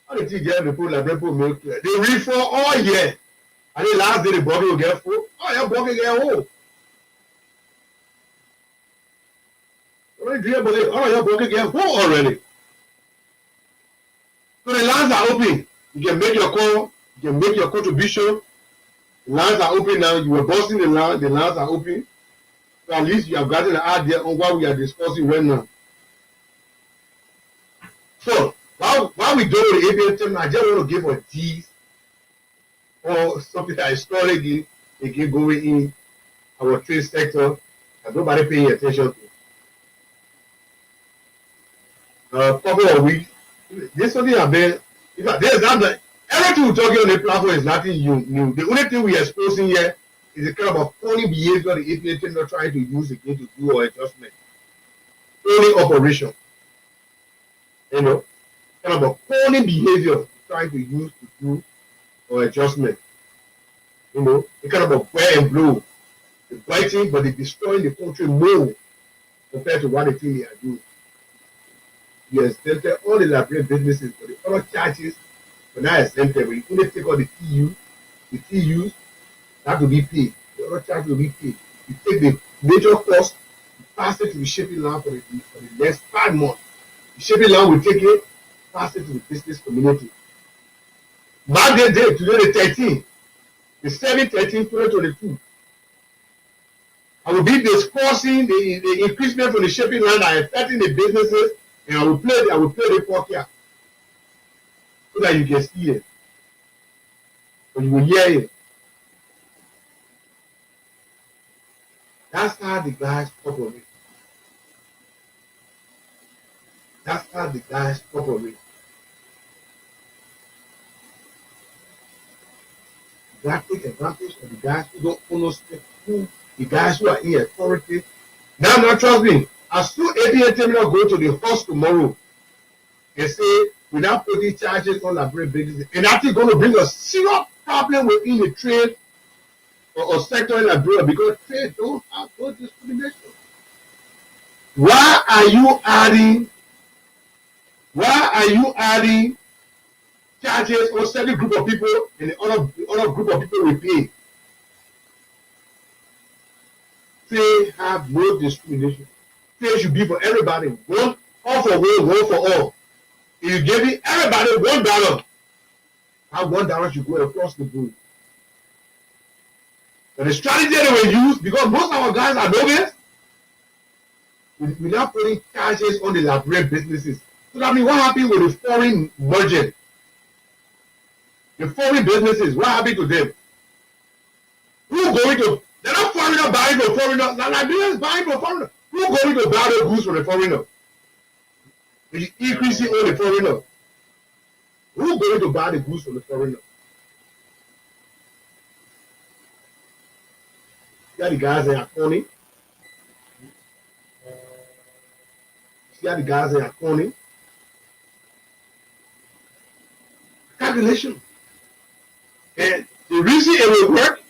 How did you get the pool like people milk? They read for all year. And the last day the buggy will get full. Oh, your buggy get whole. Oh, your buggy get full already. So the lines are open. You can make your call. You can make your contribution. The lines are open now. You were busting the line. The lines are open. So at least you have gotten an idea on what we are discussing right now. So while we do the APM terminal, I just want to give a tease or something that is story again going in our trade sector that nobody paying attention to. A couple of weeks, this something have been. There's not everything we're talking on the platform is nothing new. The only thing we're exposing here is the kind of funny behavior the APM terminal trying to use again to do our adjustment. Only operation. You know, kind of a phony behavior trying to use to do or adjustment. You know, the kind of a wear and blow. They're biting, but they're destroying the country more compared to what they think they are doing. You exempted all the elaborate businesses, but the other charges were not exempted. When you only take all the TUs that will be paid. The other charges will be paid. You take the major cost, you pass it to the shipping line for the next 5 months. The shipping line will take it, pass it to the business community. Back then, today the 13th, the 7/13, 2022. I will be discussing the increasement from the shipping line that are affecting the businesses, and I will play the podcast so that you can see it. But you will hear it. That's how the guys operate. That's how the guys operate. You got to take advantage of the guys who don't understand, the guys who are in authority. Now, trust me, as soon as APM terminal go to the house tomorrow and say, without putting charges on elaborate business, and that's going to bring a serious problem within the trade or sector in Liberia because trade don't have no discrimination. Why are you adding charges on certain group of people and the other group of people will pay? Trade have no discrimination. Trade should be for everybody. One all for one for all. If you give it everybody $1, that $1 should go across the board. But the strategy they will use, because most of our guys are novice, we're now putting charges on the Liberian businesses. So that means what happened with the foreign merchant? The foreign businesses, what happened to them? Who going to, they're not foreigner buying from foreigner, the Liberians buying from foreigner. Who going to buy the goods from the foreigner? Which is increasing on the foreigner. Who going to buy the goods from the foreigner? See how the guys that are conning? See how the guys that are conning? Calculation. And the reason it will work,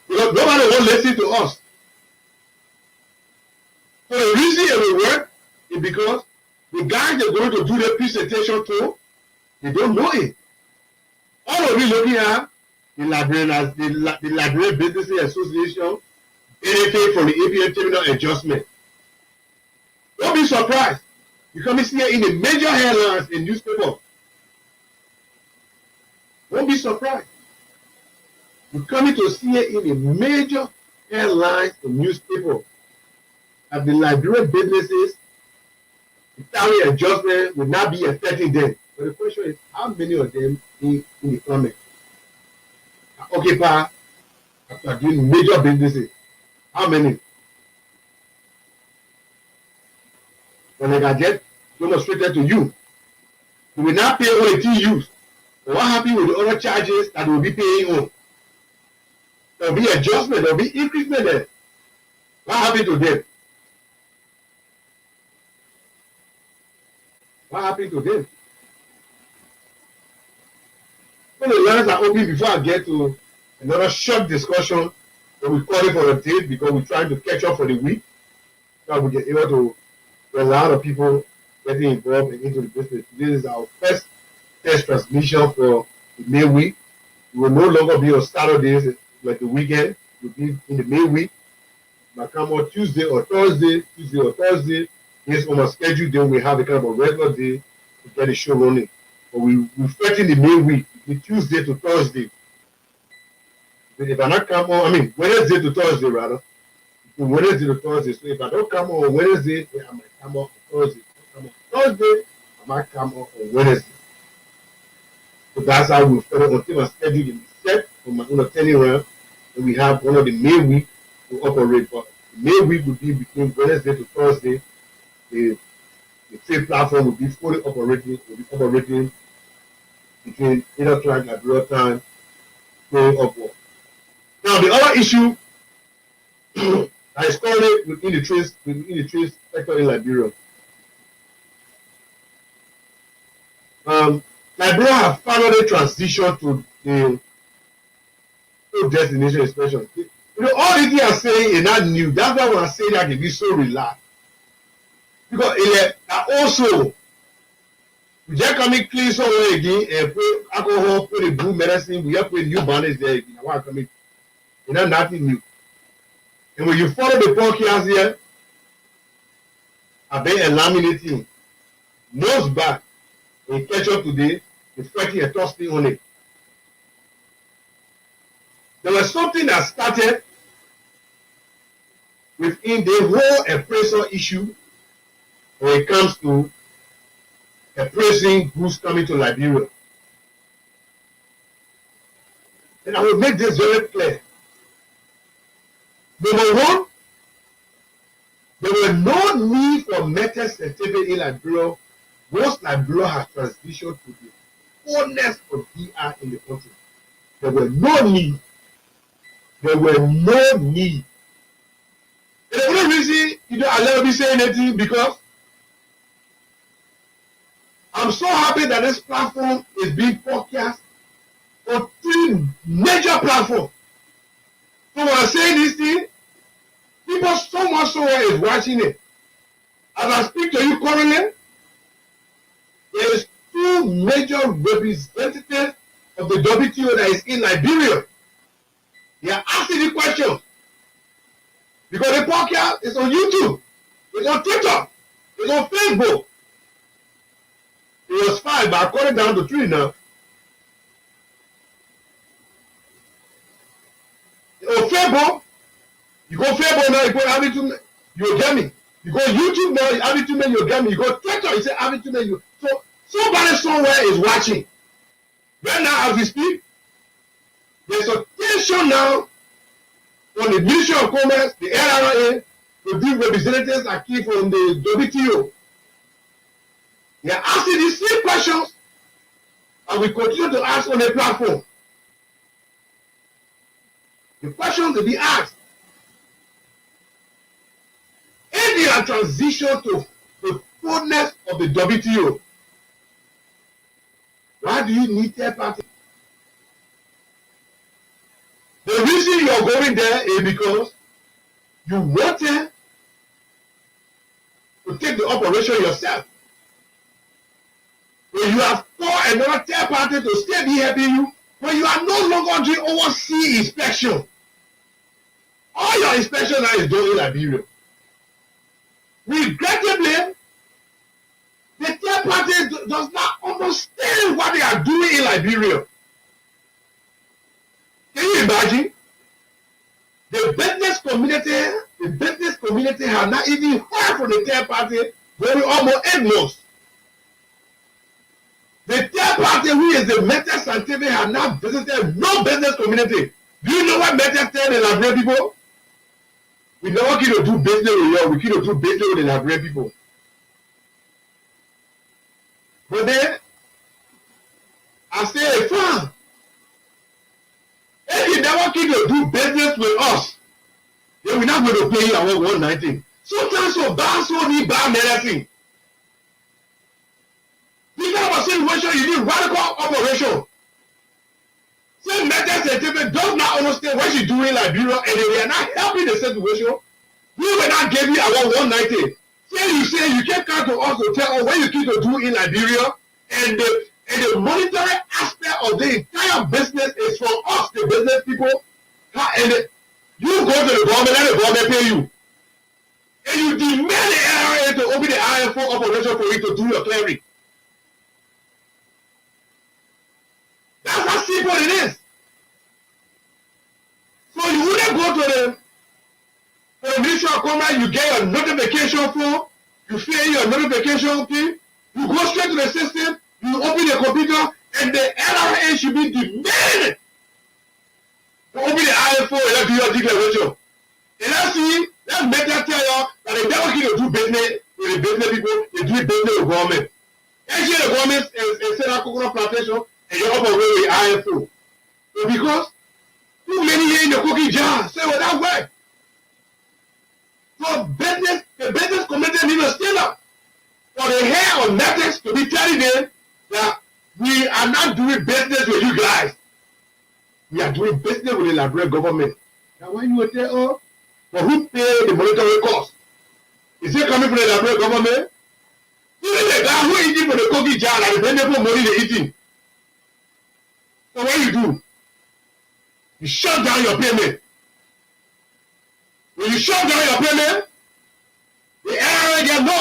because nobody will listen to us. So the reason it will work is because the guys they're going to do the presentation to, they don't know it. All of you looking at the Liberian Business Association benefit from the APM terminal adjustment. Don't be surprised. You come see it in the major headlines in newspaper. Don't be surprised. You're coming to see it in the major headlines in newspaper. That the Liberian businesses, the tariff adjustment will not be affecting them. But the question is, how many of them in the economy occupy after doing major businesses? How many? When they get demonstrated to you, you will not pay all the TUs. But what happened with the other charges that will be paying on? There will be adjustment, there will be increasement there. What happened to them? What happened to them? When the lines are open before I get to another short discussion, but we call it for a date because we're trying to catch up for the week. So we get able to, there's a lot of people getting involved into the business. This is our first test transmission for the May week. We will no longer be on Saturdays like the weekend. We'll be in the May week. But come on Tuesday or Thursday, based on our schedule, then we have a kind of a regular day to get the show running. But we're expecting the May week, the Tuesday to Thursday. But if I not come on, Wednesday to Thursday rather. Wednesday to Thursday. So if I don't come on Wednesday, then I might come on Thursday. If I come on Thursday, I might come on Wednesday. So that's how we follow until my schedule is set for my own attending round. And we have one of the May week to operate. But the May week will be between Wednesday to Thursday. The trade platform will be fully operating, between 8 o'clock at real time, going upward. Now the other issue that is currently within the trade sector in Liberia. Liberia have finally transitioned to the destination inspection. All the things I'm saying is not new. That's why when I say that, I can be so relaxed. Because also, we just come in clean somewhere again and put alcohol, put a blue medicine, we have put new banners there again. I want to come in. It's not nothing new. And when you follow the podcast here, I've been eliminating most bad. When catch up today, it's fighting a thirsty on it. There was something that started within the whole appraisal issue when it comes to appraising who's coming to Liberia. And I will make this very clear. Number one, there were no need for method certificate in Liberia once Liberia has transitioned to the fullness of DR in the country. There were no need. There were no need. And the only reason you don't allow me to say anything because I'm so happy that this platform is being podcast on 3 major platforms. So when I say this thing, people so much so is watching it. As I speak to you currently, there is 2 major representatives of the WTO that is in Liberia. They are asking the questions. Because the podcast is on YouTube, it's on TikTok, it's on Facebook. It was 5, but I cut it down to 3 now. On Facebook, you go Facebook now, you go have it to you will get me. You go YouTube now, you have it too many, you get me. You go TikTok, you say have it too many. So somebody somewhere is watching. Right now, as we speak, there's a tension now on the Ministry of Commerce, the LRA, the big representatives that came from the WTO. They are asking these same questions, and we continue to ask on the platform. The questions to be asked. If they are transition to the fullness of the WTO, why do you need third party? The reason you are going there is because you wanted to take the operation yourself. When you have called another third party to stay be helping you, when you are no longer doing overseas inspection, all your inspection now is done in Liberia. Regrettably, the third party does not understand what they are doing in Liberia. Can you imagine? The business community have not even heard from the third party for almost 8 months. The third party, who is the Meta Scientific, have not visited no business community. Do you know what Meta tell the Liberian people? We never keep to do business with you. We keep to do business with the Liberian people. But then, I say, fine. If you never keep to do business with us, then we're not going to pay you our 190. Sometimes so bad, so need bad medicine. This kind of a situation, you need radical operation. Say Meta Scientific does not understand what she's doing in Liberia, and they are not helping the situation. We will not give you our 190. Say you can't come to us to tell us what you keep to do in Liberia, and the monetary aspect of the entire business is for us, the business people. And you go to the government, let the government pay you. And you demand the LRA to open the IFO operation for you to do your clearing. That's how simple it is. So you wouldn't go to the Ministry of Commerce, you get your notification form, you fill your notification fee, you go straight to the system, you open the computer, and the LRA should be demanded to open the IFO and let's do your declaration. And let's make that tell you that they never get to do business with the business people, they do business with government. Actually, the government is set up coconut plantation, and you're up away with IFO. So because too many here in the cookie jar, say well that way. So the business community need to stand up for the head of methods to be telling them that we are not doing business with you guys. We are doing business with the Liberian government. Now why you would say, oh, but who pay the monetary cost? Is it coming from the Liberian government? Even the guy who eating for the cookie jar and the benefit money they're eating. So what do? You shut down your payment. When you shut down your payment, the LRA get no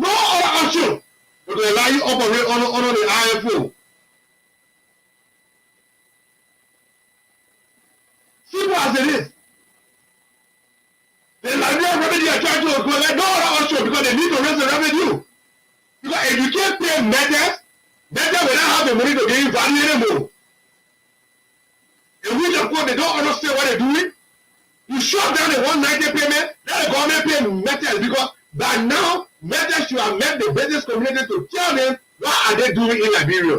other option but to allow you to operate under the IFO. Simple as it is. The Liberian revenue are trying to collect no other option because they need to raise the revenue. Because if you can't pay Meta will not have the money to give you value anymore. And which of course they don't understand what they're doing. You shut down the 190 payment, let the government pay Meta because by now Meta should have met the business community to tell them what are they doing in Liberia.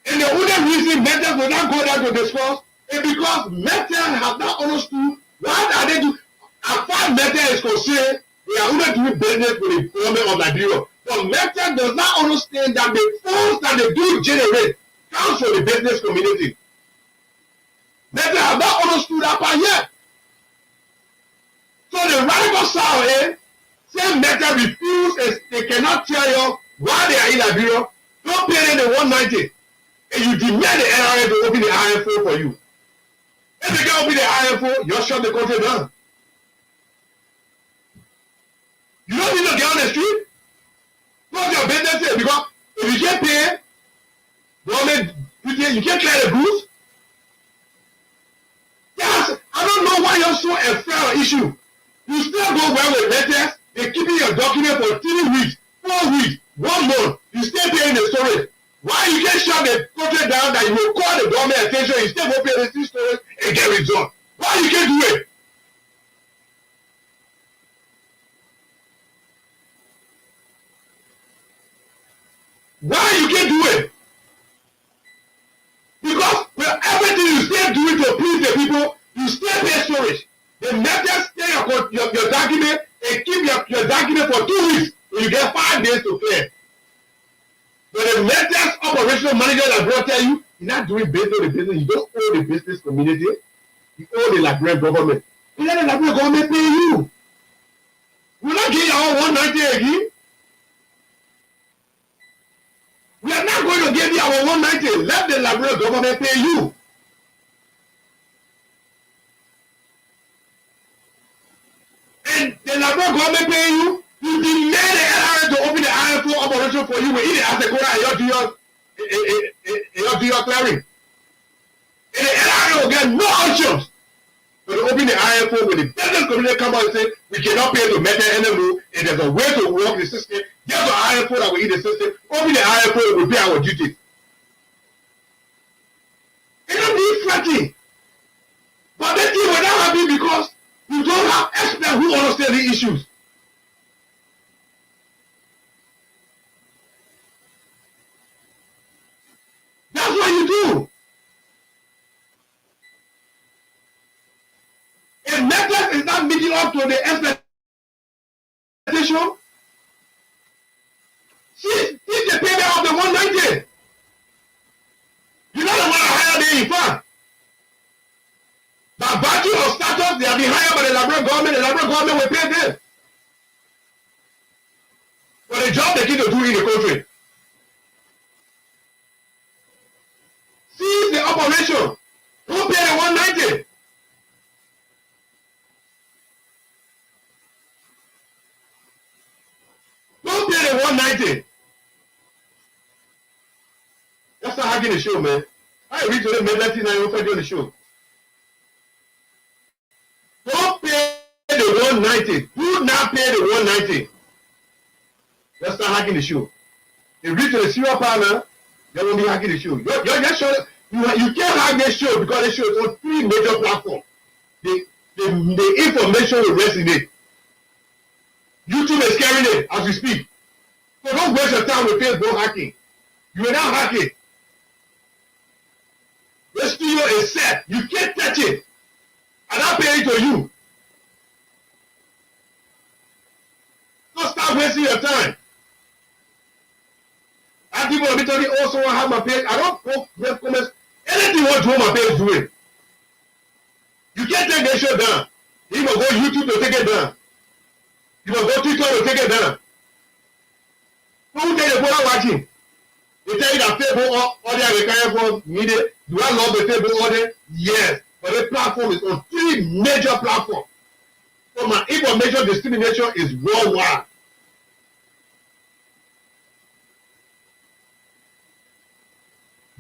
And the only reason Meta will not go there to discuss is because Meta has not understood what are they doing. As far as Meta is concerned, they are only doing business with the government of Liberia. But Meta does not understand that the funds that they do generate comes from the business community. Meta have not understood that part yet. So the radical side say Meta refuse, they cannot tell you why they are in Liberia. Don't pay them the 190. And you demand the LRA to open the IFO for you. If they can't open the IFO, you shut the country down. You don't need to get on the street. What's your business here? Because if you can't pay, you can't clear the goods. Yes, I don't know why you're so afraid of issue. You still go well with letters, they're keeping your document for 3 weeks, 4 weeks, 1 month, you still paying the storage. Why you can't shut the project down that you will call the government attention, you still go pay the storage and get resolved? Why you can't do it? Why you can't do it? Because with everything you still do it to please the people, you still pay storage. The methods stay your document and keep your document for 2 weeks, and you get 5 days to clear. But the methods operational manager that will tell you, you're not doing business with the business, you don't owe the business community, you owe the Liberian government. You let the Liberian government pay you. We're not getting our 190 again. We are not going to give you our 190. Let the Liberian government pay you. And the Liberian government pay you, you demand the LRA to open the IFO operation for you. We eat it as a quota and you do your clearing. And the LRA will get no options. But open the IFO with the business community come out and say, we cannot pay to method anymore, and there's a way to work the system. There's an IFO that will eat the system. Open the IFO and we'll pay our duties. It don't be flatty. But that thing will not happen because you don't have experts who understand the issues. That's what you do. And Netflix is not meeting up to the expectation. See the payment of the 190. You know the one higher than in fact. By virtue of status, they have been hired by the Liberian government. The Liberian government will pay them for the job they keep to do in the country. See the operation. Who pay the 190? Who pay the 190? That's not hacking the show, man. I read to them, man. That's not even on the show. Don't pay the 190. Do not pay the 190. That's not hacking the show. You read to the serial partner, they won't be hacking the show. You're show, you can't hack this show because the show is on 3 major platforms. The information will resonate. YouTube is carrying it as we speak. So don't waste your time with Facebook hacking. You will not hack it. The studio is set. You can't touch it. And I'll pay it to you. Don't start wasting your time. I people literally also want to have my page. I don't post comments. Anything you want to hold my page, do it. You can't take that show down. You must go YouTube to take it down. You must go Twitter to take it down. Who tell you people watching? They tell you that Facebook audio required for media. Do I love the Facebook audio? Yes. But the platform is on 3 major platforms. So my information discrimination is worldwide.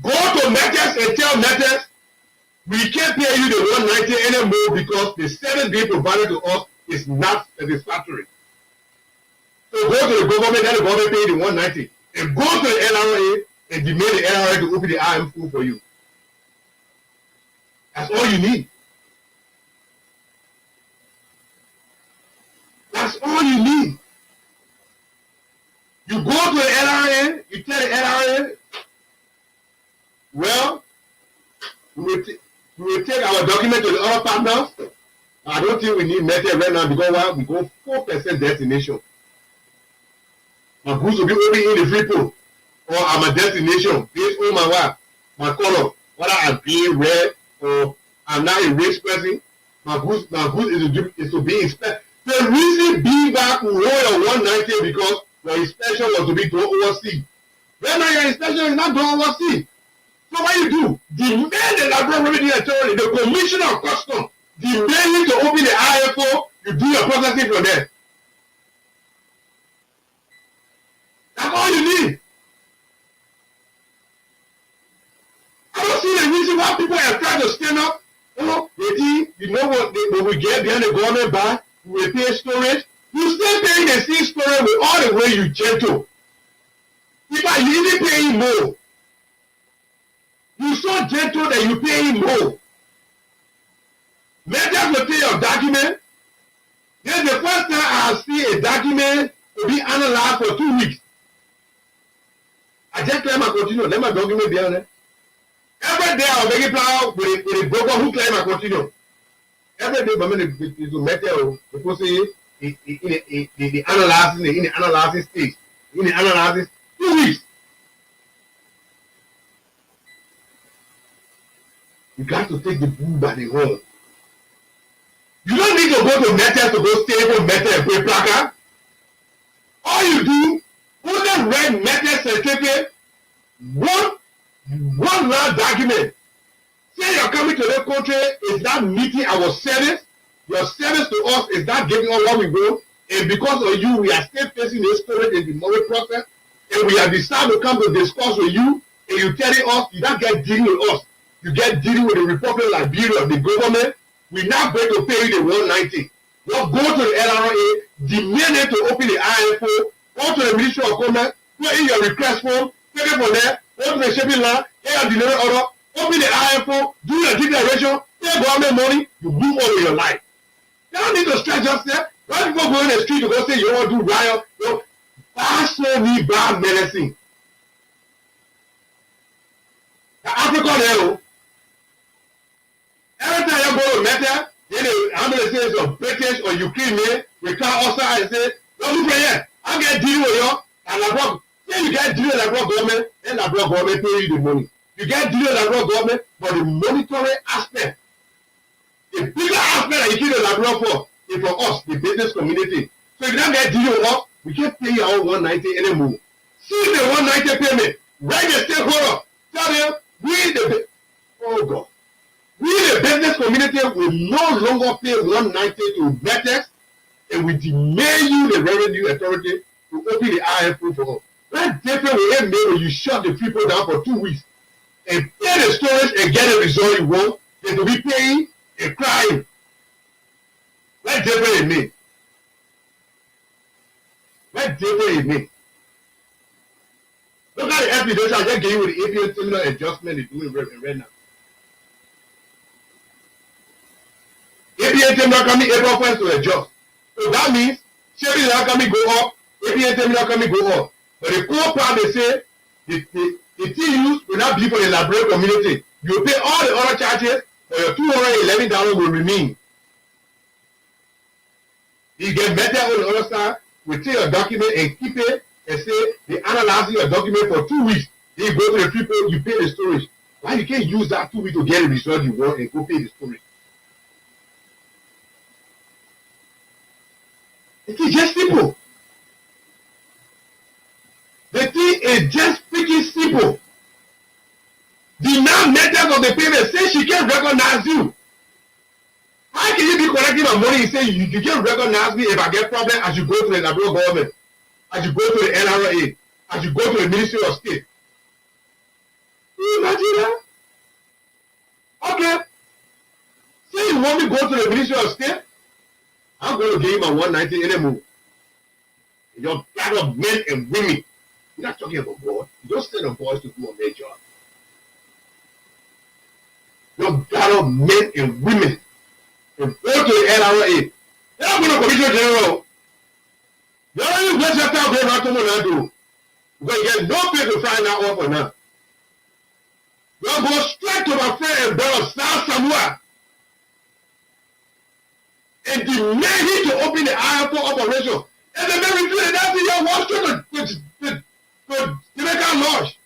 Go to Metas and tell Metas, we can't pay you the 190 anymore because the service being provided to us is not satisfactory. So go to the government, let the government pay the 190. And go to the LRA and demand the LRA to open the IMFO for you. That's all you need. That's all you need. You go to the LRA, you tell the LRA, well, we will take our document to the other partners. I don't think we need method right now because why? We go 4% destination. My goods will be open in the free pool. Or I'm a destination based on my wife, my color, whether I'm being red or I'm not a rich person. My goods is to be inspected. The reason being back will roll your 190 because your inspection was to be done overseas. Right now your inspection is not done overseas. So what you do? Demand the Liberian Revenue Authority, the Commissioner of Customs, demand you to open the IFO, you do your processing from there. That's all you need. I don't see the reason why people are trying to stand up. Oh, they you know what? When we get behind the government back, we pay storage. You still paying the same storage with all the way you gentle. If I even paying more, you so gentle that you paying more. Metas will pay your document. This is the first time I see a document to be analyzed for 2 weeks. I just let my continue. Let my document be on there. Every day I'll make it plan with a broker who claim I continue. Every day, but it's a matter because in the analysis stage, in the analysis 2 weeks. You got to take the bull by the horn. You don't need to go to Meta to go stay for Meta and pay placard. All you do, only read Meta certificate, one land document. Say you're coming to the country, is that meeting our service? Your service to us is that giving us what we go, and because of you, we are still facing the spirit in the moral process, and we have decided to come to discuss with you, and you telling us you don't get dealing with us. You get dealing with the Republic of Liberia, the government. We're not going to pay you the 190. We'll go to the LRA, demand them to open the IFO, go to the Ministry of Commerce, put in your request form, take it from there, go to the shipping line, get your delivery order, open the IFO, do your declaration, pay government money, you move on with your life. You don't need to stretch yourself. When people go in the street to go say you want to do riot, you know, pass me bad medicine. The African hero. Every time you go to Meta, I'm going to say it's a British or Ukrainian, we come outside and say, don't look for here. I get deal with you. And then you get deal with the government, then the government pay you the money. You get deal with the government, but the monetary aspect, the bigger aspect that you keep the Labrador for is for us, the business community. So if you don't get deal with us, we can't pay you our 190 anymore. See the 190 payment, write the stakeholder, tell them, oh God. We, the business community, will no longer pay 190 to Metex, and we demand you, the revenue authority, to open the IFO for us. That's different with it made when you shut the people down for 2 weeks and pay the storage and get the result you want, than to be paying and crying. That's different in me. That's different in me. Look at the evidence I just gave you with the APN terminal adjustment they're doing right now. APN terminal coming April 1st to adjust. So that means shipping is not coming go up, APN terminal coming go up. But the core part they say the TUs will not be for the Labrador community. You pay all the other charges, but your $211 will remain. You get better on the other side, we take your document and keep it and say they analyze your document for 2 weeks. Then you go to the people, you pay the storage. Why you can't use that 2 weeks to get the result you want and go pay the storage? It is just simple. The thing is just freaking simple. The non-methods of the payment say she can't recognize you. How can you be collecting my money and say you can't recognize me if I get problem as you go to the Labrador government, as you go to the NRA, as you go to the Ministry of State? Can you imagine that? Okay. Say you want me to go to the Ministry of State, I'm going to give you my 190 anymore. You're part of men and women. You're not talking about God. You don't send the boys to do a their job. You're part of men and women. And go to the LRA. They're not going to Commissioner General. You're only going to tell them how to do. Because you get no pay to find out all for now. You're going straight to my friend and brother, South Samoa. And demand him to open the IFO operation. And the very refuse that in your Wall Street to Jamaica Lodge.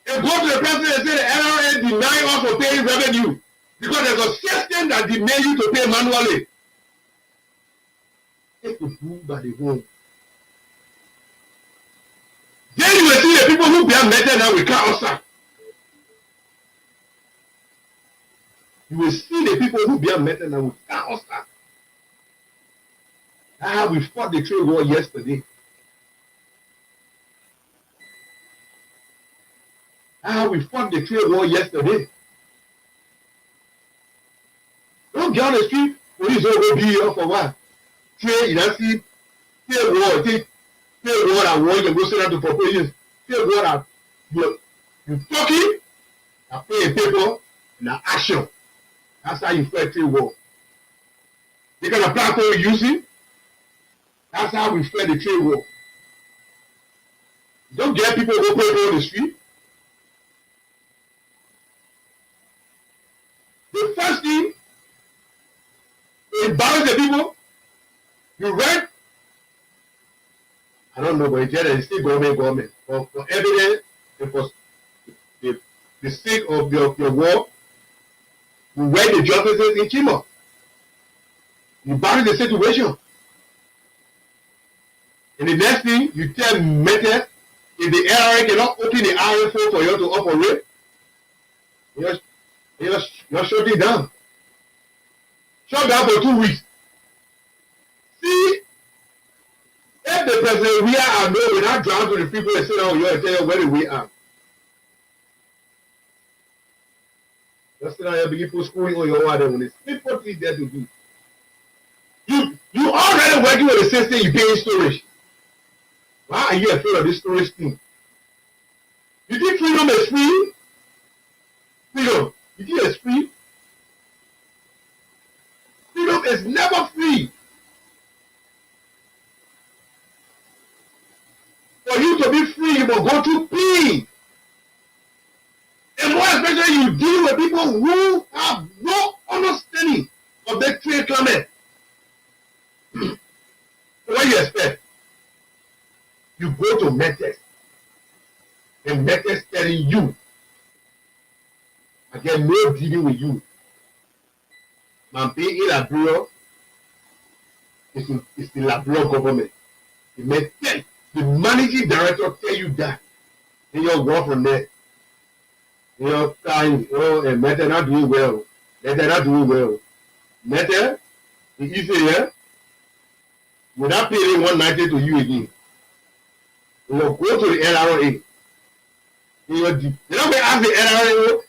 And go to the president and say the NRA deny us for paying revenue. Because there's a system that demands you to pay manually. Take the bull by the horn. Then you will see the people who bear metal now with cancer. You will see the people who bear metal now with cancer. We fought the trade war yesterday. We fought the trade war yesterday. Don't don't get on the street, police don't go be here for what? Trade, you know, see, take war and war, you can go send out to propositions. Take war and you talking, I pay a paper, and action. That's how you fight trade war. The kind of platform we're using, that's how we fight the trade war. You don't get people who go on the street. The first thing, you embarrass the people. You read? I don't know, but it's still government. For evidence, for the sake of your war, you read the justices in Chimo. You embarrass the situation. And the next thing, you tell Mete, if the LRA cannot open the RFO for you to operate, you're shutting down. Shut down for 2 weeks. See, if the president we are no, we're not drown to the people and say, oh, you're tell you where we are. Just now you begin put schooling on your water when it's people things there to do. You already working with the system, you pay storage. Why are you afraid of this storage thing? You think freedom is free? Freedom. You think it's free? Freedom is never free. For you to be free, you must go through pain. And more especially, you deal with people who have no understanding of the trade climate. What do you expect? You go to Metex, and Metex telling you, I get no dealing with you. Mampe in Liberia is the Liberia government. The managing director tell you that. Then you'll go from there. You're saying, oh, Mete not doing well. Mete not doing well. Mete, the easy without paying 190 to you again. You know, go to the LRA. You know, we ask the LRA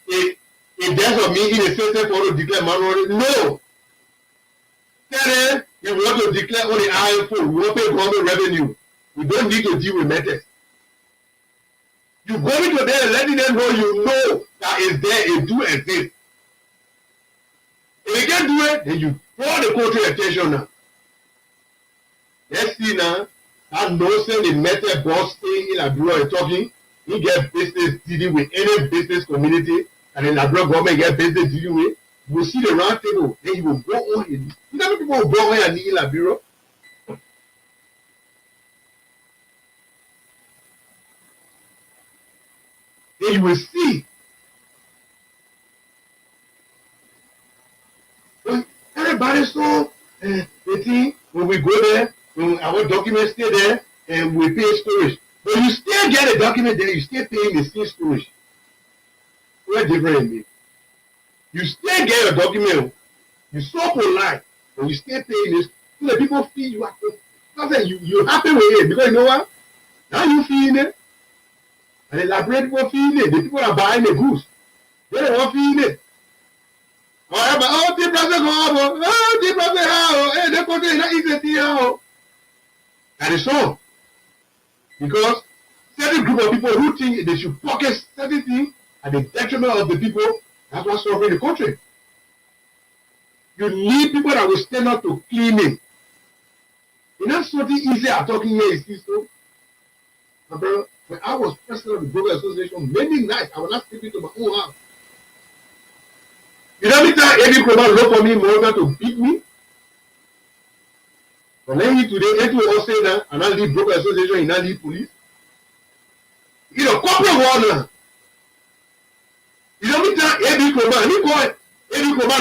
if there's a me in the system for to declare manually. No. Tell them you want to declare on the IFO, we want to pay government revenue. We don't need to deal with methods. You go into there and letting them know you know that is there, it do exist. If you can't do it, then you draw the country attention now. Let's see now. That nonsense the method boss staying in Liberia and talking, he get business dealing with any business community, and the Liberia government get business dealing with. You will see the round table, then you will go on. You know people will go on and in Liberia. Then you will see. Everybody saw the thing when we go there. When our documents stay there and we pay storage. But you still get a document there, you still paying the same storage. What different is it? You still get a document, you so polite, but you still paying this. So the people feel you happy. You're happy with it because you know what? Now you feel it. And the Liberian people feel it. The people are buying the goods. They don't want to feel it. Oh, the president go, oh, the president how? Hey, they put it in the easy how? That is so. Because certain group of people who think they should pocket certain things at the detriment of the people, that's what's suffering the country. You need people that will stand up to clean it. It's not something easy at talking here, you see, so. My brother, when I was president of the Broker Association, many nights I was not sleeping to my own house. You know, every time any Kroman look for me more to beat me. But then today, it will all say that, and I lead Broker Association, and I lead police. You know, corporate war now. You know, every time any Kroman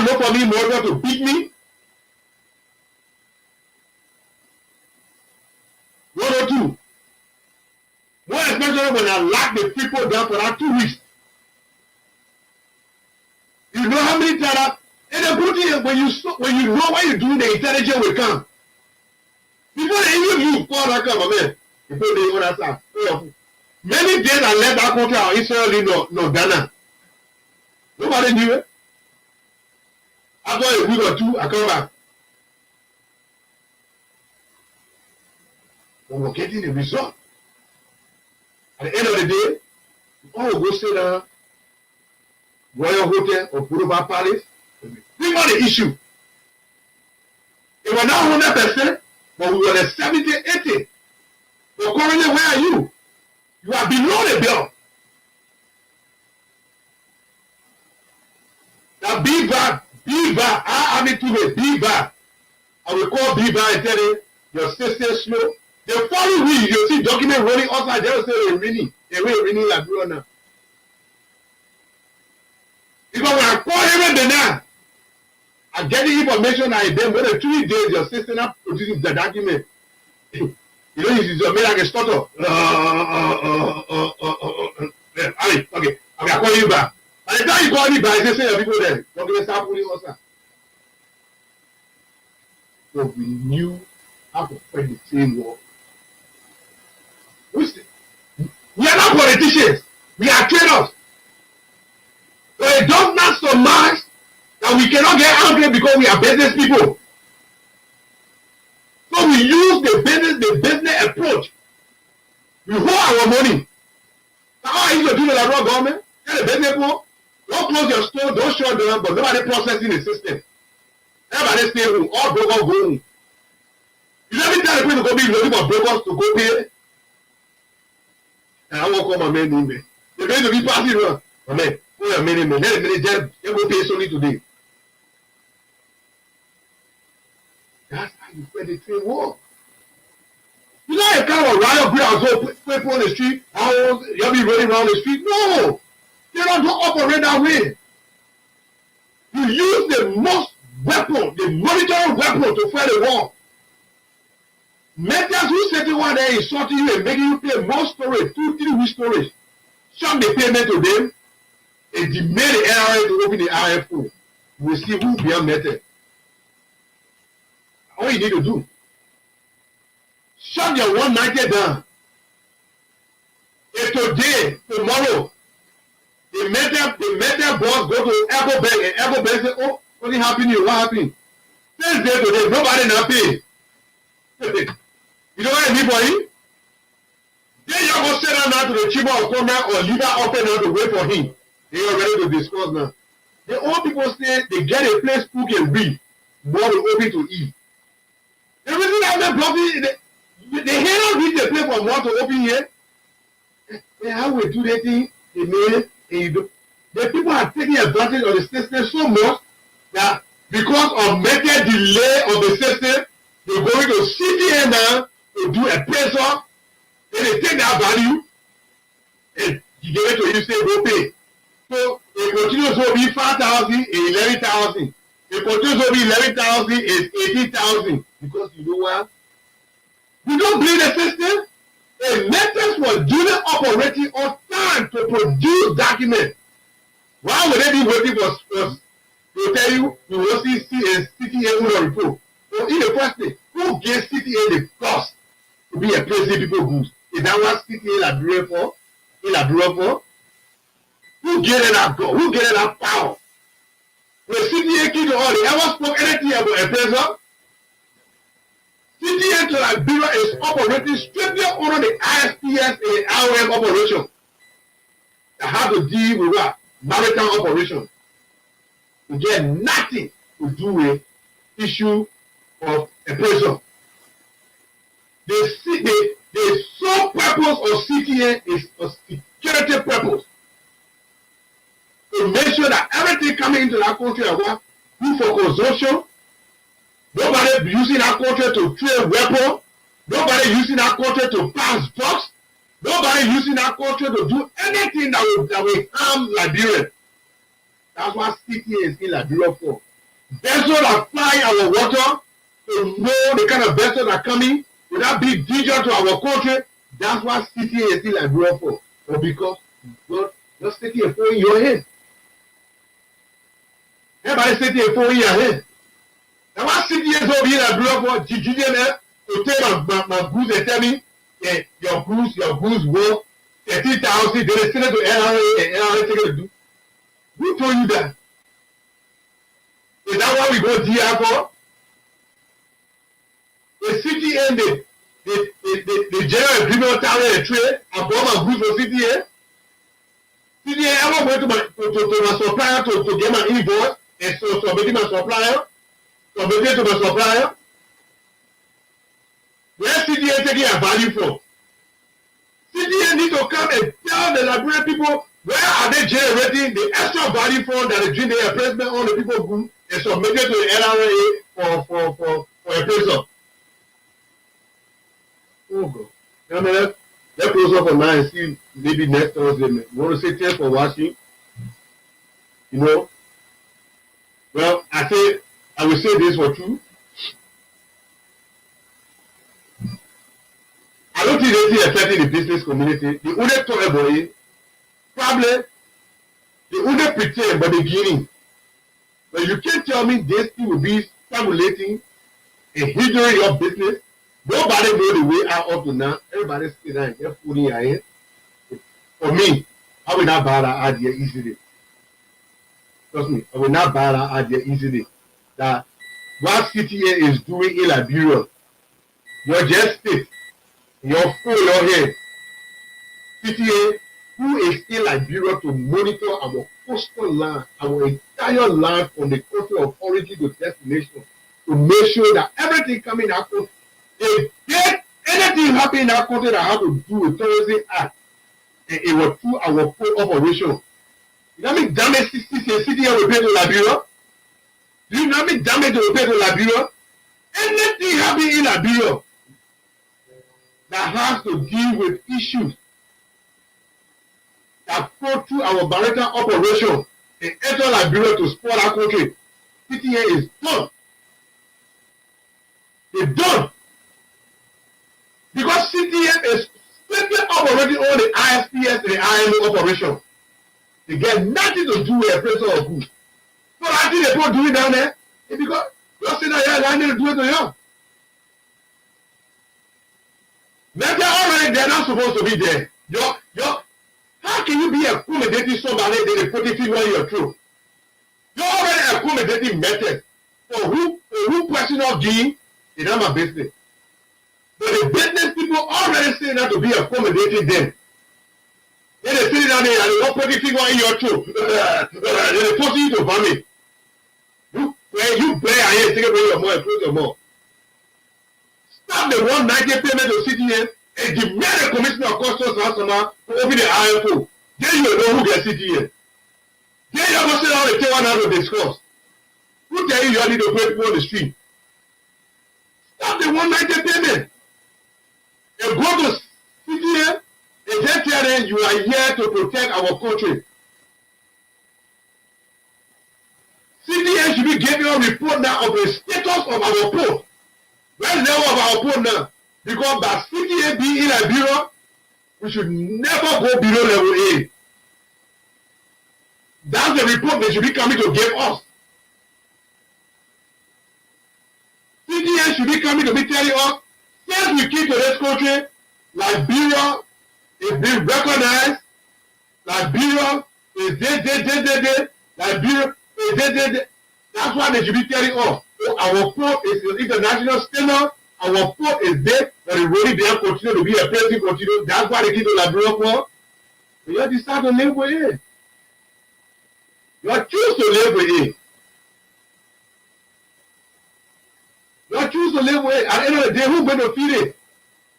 look for me more to beat me. 1 or 2. More especially when I lock the people down for that 2 weeks. You know how many times, and the good thing is when you know what you're doing, the intelligence will come. Before they even move, call that come, man. Before they understand. Many days I left that country, I Israel, no Ghana. Nobody knew it. After a week or two, I come back. But we're getting the result. At the end of the day, we all go sit down, Royal Hotel or Puruba Palace, and we bring on the issue. It was not 100%, but we were at 70, 80. But currently, where are you? You are below the belt. Now, B-VAR, I mean to be B-VAR. I will call B-VAR and tell you, your system slow. The following week, you see document running outside, they will say they're raining like blue now. Because when I call him now, I get the information that then within 3 days, your system now produces the document. You know, it's made like a stutter. Okay, I'll call you back. By the time you call me back, they say, people there, document start pulling outside. So we knew how to fight the same war. We are not politicians. We are traders. So it does not surmise that we cannot get angry because we are business people. So we use the business approach. We hold our money. Now how are you going to do the Liberia government? Tell the business people, don't close your store, don't shut down, but nobody processing the system. Everybody stay home. All brokers go home. You never tell the people to go be looking for brokers to go pay. And I won't call my man in there. They're going to be passing around. My man, put a minute, man. Let me just go pay solely today. That's how you fight the trade war. You know a kind of riot ground, so people on the street, you'll be running around the street. No! They don't operate that way. You use the most weapon, the monitoring weapon to fight the war. Meters who sitting one there insulting you and making you pay more storage, 2-3 weeks storage. Shock the payment to them and demand the NRA to open the RFO. You will see who beyond method. All you need to do. Shut your 190 down. If today, tomorrow, the metal boss go to Apple Bank and Apple Bank say, oh, what's happening? What happened? Since day today, nobody not pay. You know what I mean for him? Then you're going to sit down now to the chief of commerce or leader up there now to wait for him. They are ready to discuss now. The old people say they get a place who can read, more will open to eat. The reason that they're blocking, they cannot reach the place for more to open here. And how we do that thing, they made it, and you do. The people are taking advantage of the system so much that because of method delay of the system, they're going to CTN now to do a pressure, then they take that value and you give it to you, say go pay. So it continues to be 5,000 and 11,000. It continues to be 11,000 and 18,000. Because you know what? You don't blame the system. The methods were duly operating on time to produce documents. Why would they be waiting for us to tell you we will see CTA on report? So in the first place, who gave CTA the cost to be a place that people goods? Is that what CTA Liberia for? In Liberia for? Who gave it that go? Who gave it that power? When CTA came to all, they ever spoke anything about a pressure? CTA to Liberia is operating strictly under the ISPS and IOM operation. They have to deal with what? Maritime operation. You get nothing to do with issue of a pressure. The sole purpose of CTA is a security purpose. To make sure that everything coming into that country is what? Good for consumption. Nobody using that country to trade weapons. Nobody using that country to pass drugs. Nobody using that country to do anything that will harm Liberia. That's what CTA is in Liberia for. Vessels that fly our water to know the kind of vessels that are coming without being danger to our country. That's what CTA is in Liberia for. But because God just take a phone in your hand. Everybody take a phone in your hand. Now what CTA is over here in Liberia for? GGDM to take my goods and tell me your goods worth 13,000. Then they send it to NRA and NRA take it to do. Who told you that? Is that what we go DR for? The CTA, the general agreement tariff and trade, and bomb and goods for CTA. CTA ever went to my supplier to get my invoice and so submitting my supplier, submitting to my supplier. Where CTA taking a value from? CTA need to come and tell the Liberian people where are they generating the extra value from that is doing the appraisement on the people group and submitting to the LRA for appraisal. Oh God. Now, let's close up on that and see maybe next Thursday. We want to say thanks for watching. You know, well, I will say this for true. I don't think this is affecting the business community. The only talk about it, probably, the only pretend but the beginning. But you can't tell me this thing will be stimulating and hindering your business. Nobody know the way out up to now. Everybody sit down and get food in your hand. For me, I will not buy that idea easily. Trust me, I will not buy that idea easily. That what CTA is doing in Liberia, your just state, your phone, your head. CTA, who is in Liberia to monitor our coastal land, our entire land from the country of origin to destination, to make sure that everything coming out. If anything happen in our country that have to do with tourism act, and it was through our full operation. You know how many damage CTA will pay to Liberia? Do you know how many damage they will pay to Liberia? Anything happen in Liberia that has to deal with issues that go through our barrier operation and enter Liberia to spoil our country, CTA is done. It's done. Because CTF is strictly operating on the ISPS and the IMO operation. They get nothing to do with appraisal of goods. So I think they don't do it down there. It's because you're saying that I need to do it to you. Now they're already, they're not supposed to be there. How can you be accommodating somebody that they put a finger on your throat? You're already accommodating methods. For who personal gain is not my business. But the business people already saying that to be accommodating them. Then they sit down there and they won't put the finger in your throat. Then they force you to vomit. You play and here, take away your mouth and close your mouth. Stop the 190 payment to CTN and demand the Commissioner of Customs last summer to open the IFO. Then you will know who gets CTN. Then you're going to sit down and take one out to discuss. Who tell you need to pay people on the street? Stop the 190 payment. And go to CTN and then tell them you are here to protect our country. CTN should be giving a report now of the status of our port. Where's the level of our port now? Because by CTN being in Liberia, we should never go below level A. That's the report they should be coming to give us. CTN should be coming to be telling us, since we came to this country, Liberia is being recognized. Liberia is Liberia is That's why they should be telling us. So our port is an international standard. Our port is there, but it really there continue to be a present continue. That's why they keep the Liberia for. You have to start to live with it. You have to choose to live with it. You choose to live with it. At the end of the day, who's going to feed it?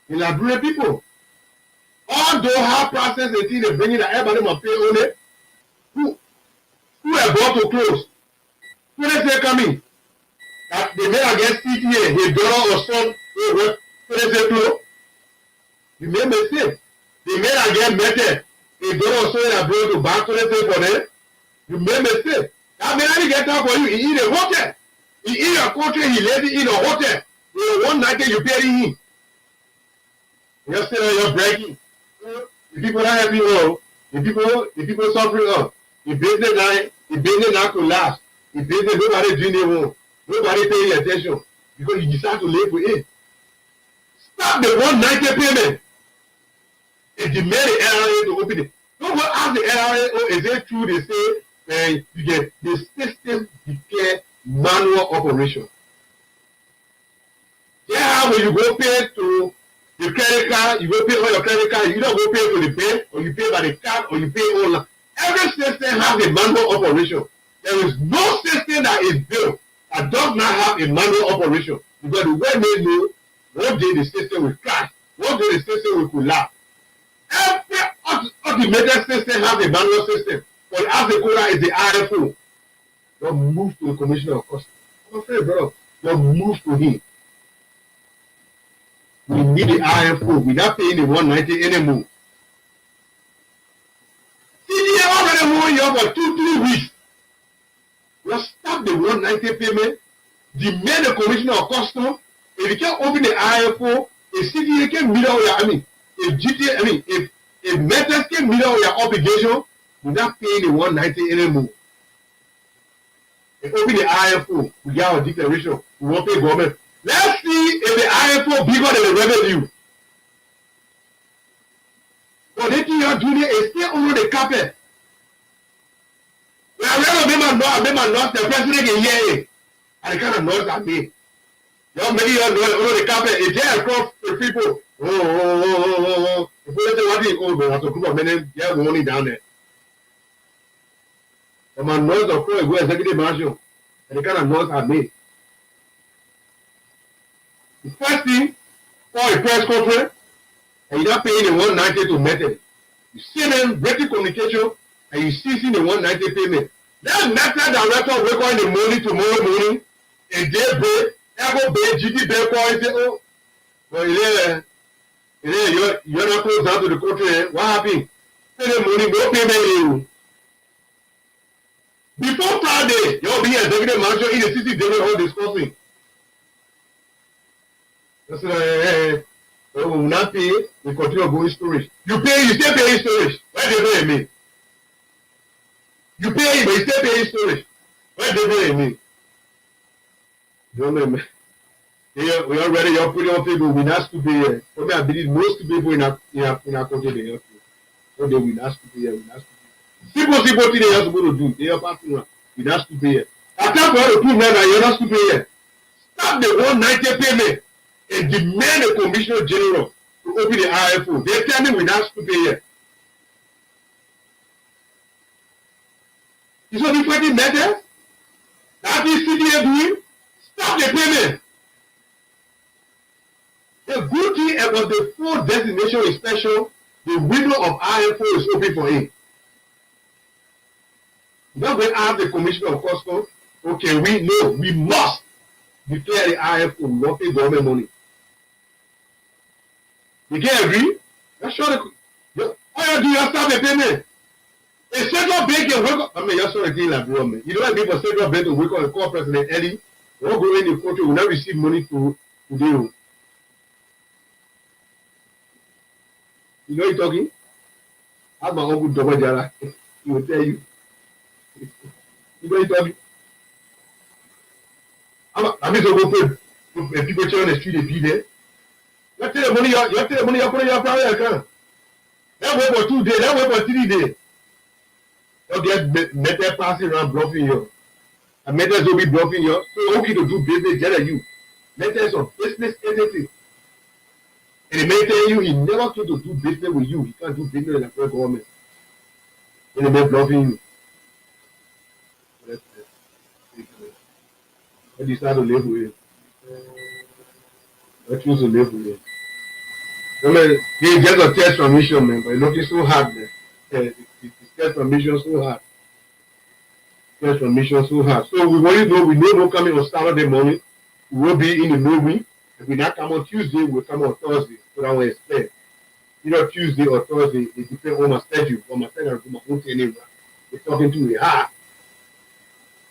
The Liberian people. Although how process the thing they bring in, everybody must pay on it. Who are brought to close? Who they say coming? That they made against CTA, his daughter or son, who they say close? You made mistake. They made against Mete, his daughter or son that brought to back, so they say for them. You made mistake. That man only get out for you. He eat a hotel. He eat a country, he let it in a hotel. One night you pay him. You're still you're breaking. The people that have you, the people suffering, the business not collapse. The business nobody doing their own. Nobody paying attention because you decide to live with it. Stop the 190 payment and demand the LRA to open it. Don't go ask the LRA, is it true they say you get the system declare manual operation. Yeah, when you go pay to the credit card, you go pay on your credit card, you don't go pay to the bank, or you pay by the card, or you pay online. Every system has a manual operation. There is no system that is built that does not have a manual operation. Because the way they know, one day the system will crash, one day the system will collapse. Every automated system has a manual system. But the Africa is the IFO. Don't move to the commissioner of customs. I'm afraid, bro. Don't move to him. We need the IFO. We're not paying the 190 anymore. See, they already moving here for 2-3 weeks. Let's stop the 190 payment. Demand the commissioner of customs. If you can't open the IFO, a CTA can meet all your, if metals can meet all your obligation, we're not paying the 190 anymore. If open the IFO, we get our declaration, we won't pay government. Let's see if the IFO bigger than the revenue. But they think you're doing it is still under the carpet. We are ready to make my noise, the president can hear it. And the kind of noise I made. You're making your noise under the carpet. If they across the people, the president want to go, but a group of men, they are only down there. And my noise of course go executive marshal. And the kind of noise I made. The first thing, for a press conference, and you're not paying the 190 to method. You see them breaking communication, and you ceasing the 190 payment. That method director wake up in the morning tomorrow morning, and they break, ever break, GD break, and say, oh, well, you're not close down to the country. What happened? Say the morning, no payment. Before Friday, you'll be executive manager in the city, they will all discussing. That's we will not pay, we continue going storage. You still pay storage. Why they pay me? You pay, but you still pay storage. Why they pay me? Don't know me. We already you're putting on people we not to pay. For me, I believe most people in our country they help you. So they will not to pay. We not to pay. Simple thing they are supposed to do. They are passing on. We not to pay. After for all the prove that you're not to pay. Stop the 190 payment. And demand the commissioner general to open the IFO. They tell me we're not to pay yet. It's only 20 meters. That is CDA doing. Stop the payment. The good thing about the full destination inspection, the window of IFO is open for him. Not when I have the commissioner of customs, okay, we must declare the IFO, we won't pay government money. You can't agree? That's sure all you do is stop the payment. A central bank can wake up. I mean, you're sort of dealing like government. You don't like people central bank to wake up and call President early. They won't go in the country, will not receive money to do. You know you're talking? Ask my uncle Dr. Jara. He will tell you. You know you're talking? I mean, so go pay people on the street, they be there. You take the money, you put in your private account. That wait for 2 days, that wait for 3 days. You get metal passing around bluffing you. And metals will be bluffing you. So okay to do business, just like you. Metals of business anything. And he may tell you he never came to do business with you. He can't do business with the government. And he may bluffing you. I decide to live with it. I choose to live with it. I mean, they get a test transmission, man, but it's looking so hard, man. The test transmission so hard. Test transmission so hard. So we know coming on Saturday morning. We will be in the movie. If we not come on Tuesday, we'll come on Thursday. So that will explain. Either Tuesday or Thursday, it depends on my schedule. On my schedule, my own anyway. They're talking to me hard.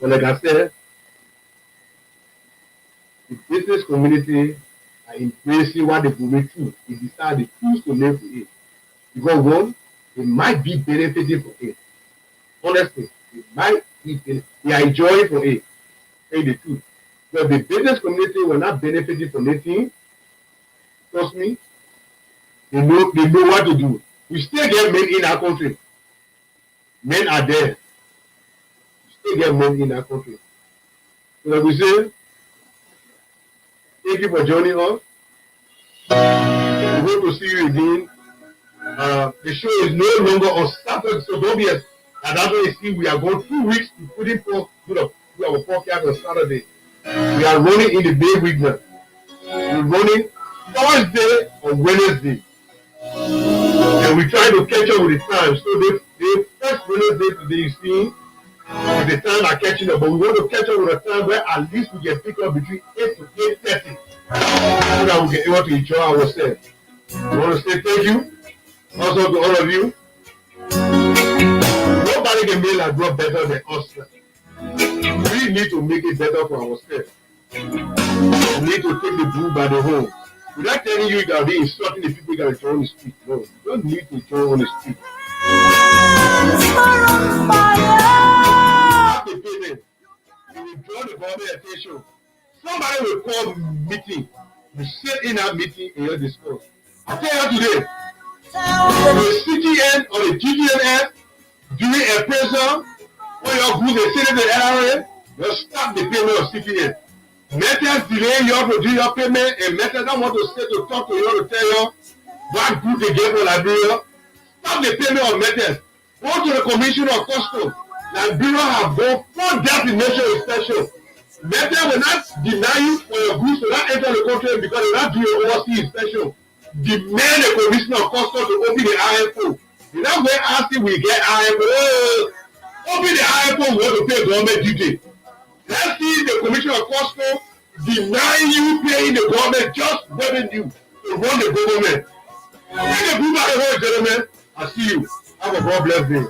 But like I said, the business community are embracing what they going through. They decide they choose to live with it. Because one, it might be benefiting for it. Honestly, it might be they are enjoying for it. Say the truth. But the business community will not benefiting from anything. Trust me. They know what to do. We still get men in our country. Men are there. We still get men in our country. So we say, thank you for joining us. We hope to see you again. The show is no longer on Saturday, so don't be as that's why you see we are going 2 weeks to put in for do our podcast on Saturday. We are running in the day week now. We're running Thursday or Wednesday. And we try to catch up with the time. So the first Wednesday today you see with the time are catching up, but we want to catch up with a time where at least we can pick up between 8 to 8:30 so that we can able to enjoy ourselves. We want to say thank you also to all of you. Nobody can make that job better than us. We need to make it better for ourselves. We need to take the bull by the horn. Without telling you that we instructing the people that join the street. No, you don't need to join on the street. You pay them. You will draw the government attention. Somebody will call meeting. You sit in that meeting and you discuss. I tell you today, the CTN or the GTN during a pressure when your group is sitting in the LRA, you stop the payment of CTN. Methods delay you to do your payment, and methods don't want to stay to talk to you to tell you what group they get for Liberia. Stop the payment of methods. Go to the Commission of Customs. Liberia have done full definition inspection. Methods will not deny you for your goods to not enter the country because they not do your overseas inspection. Demand the Commission of Customs to open the IFO. You know where asking we get IFO. Open the IFO, we want to pay government duty. Let's see the Commission of Customs deny you paying the government just revenue to run the government. When the people are the gentlemen, I see you. Have a God bless day.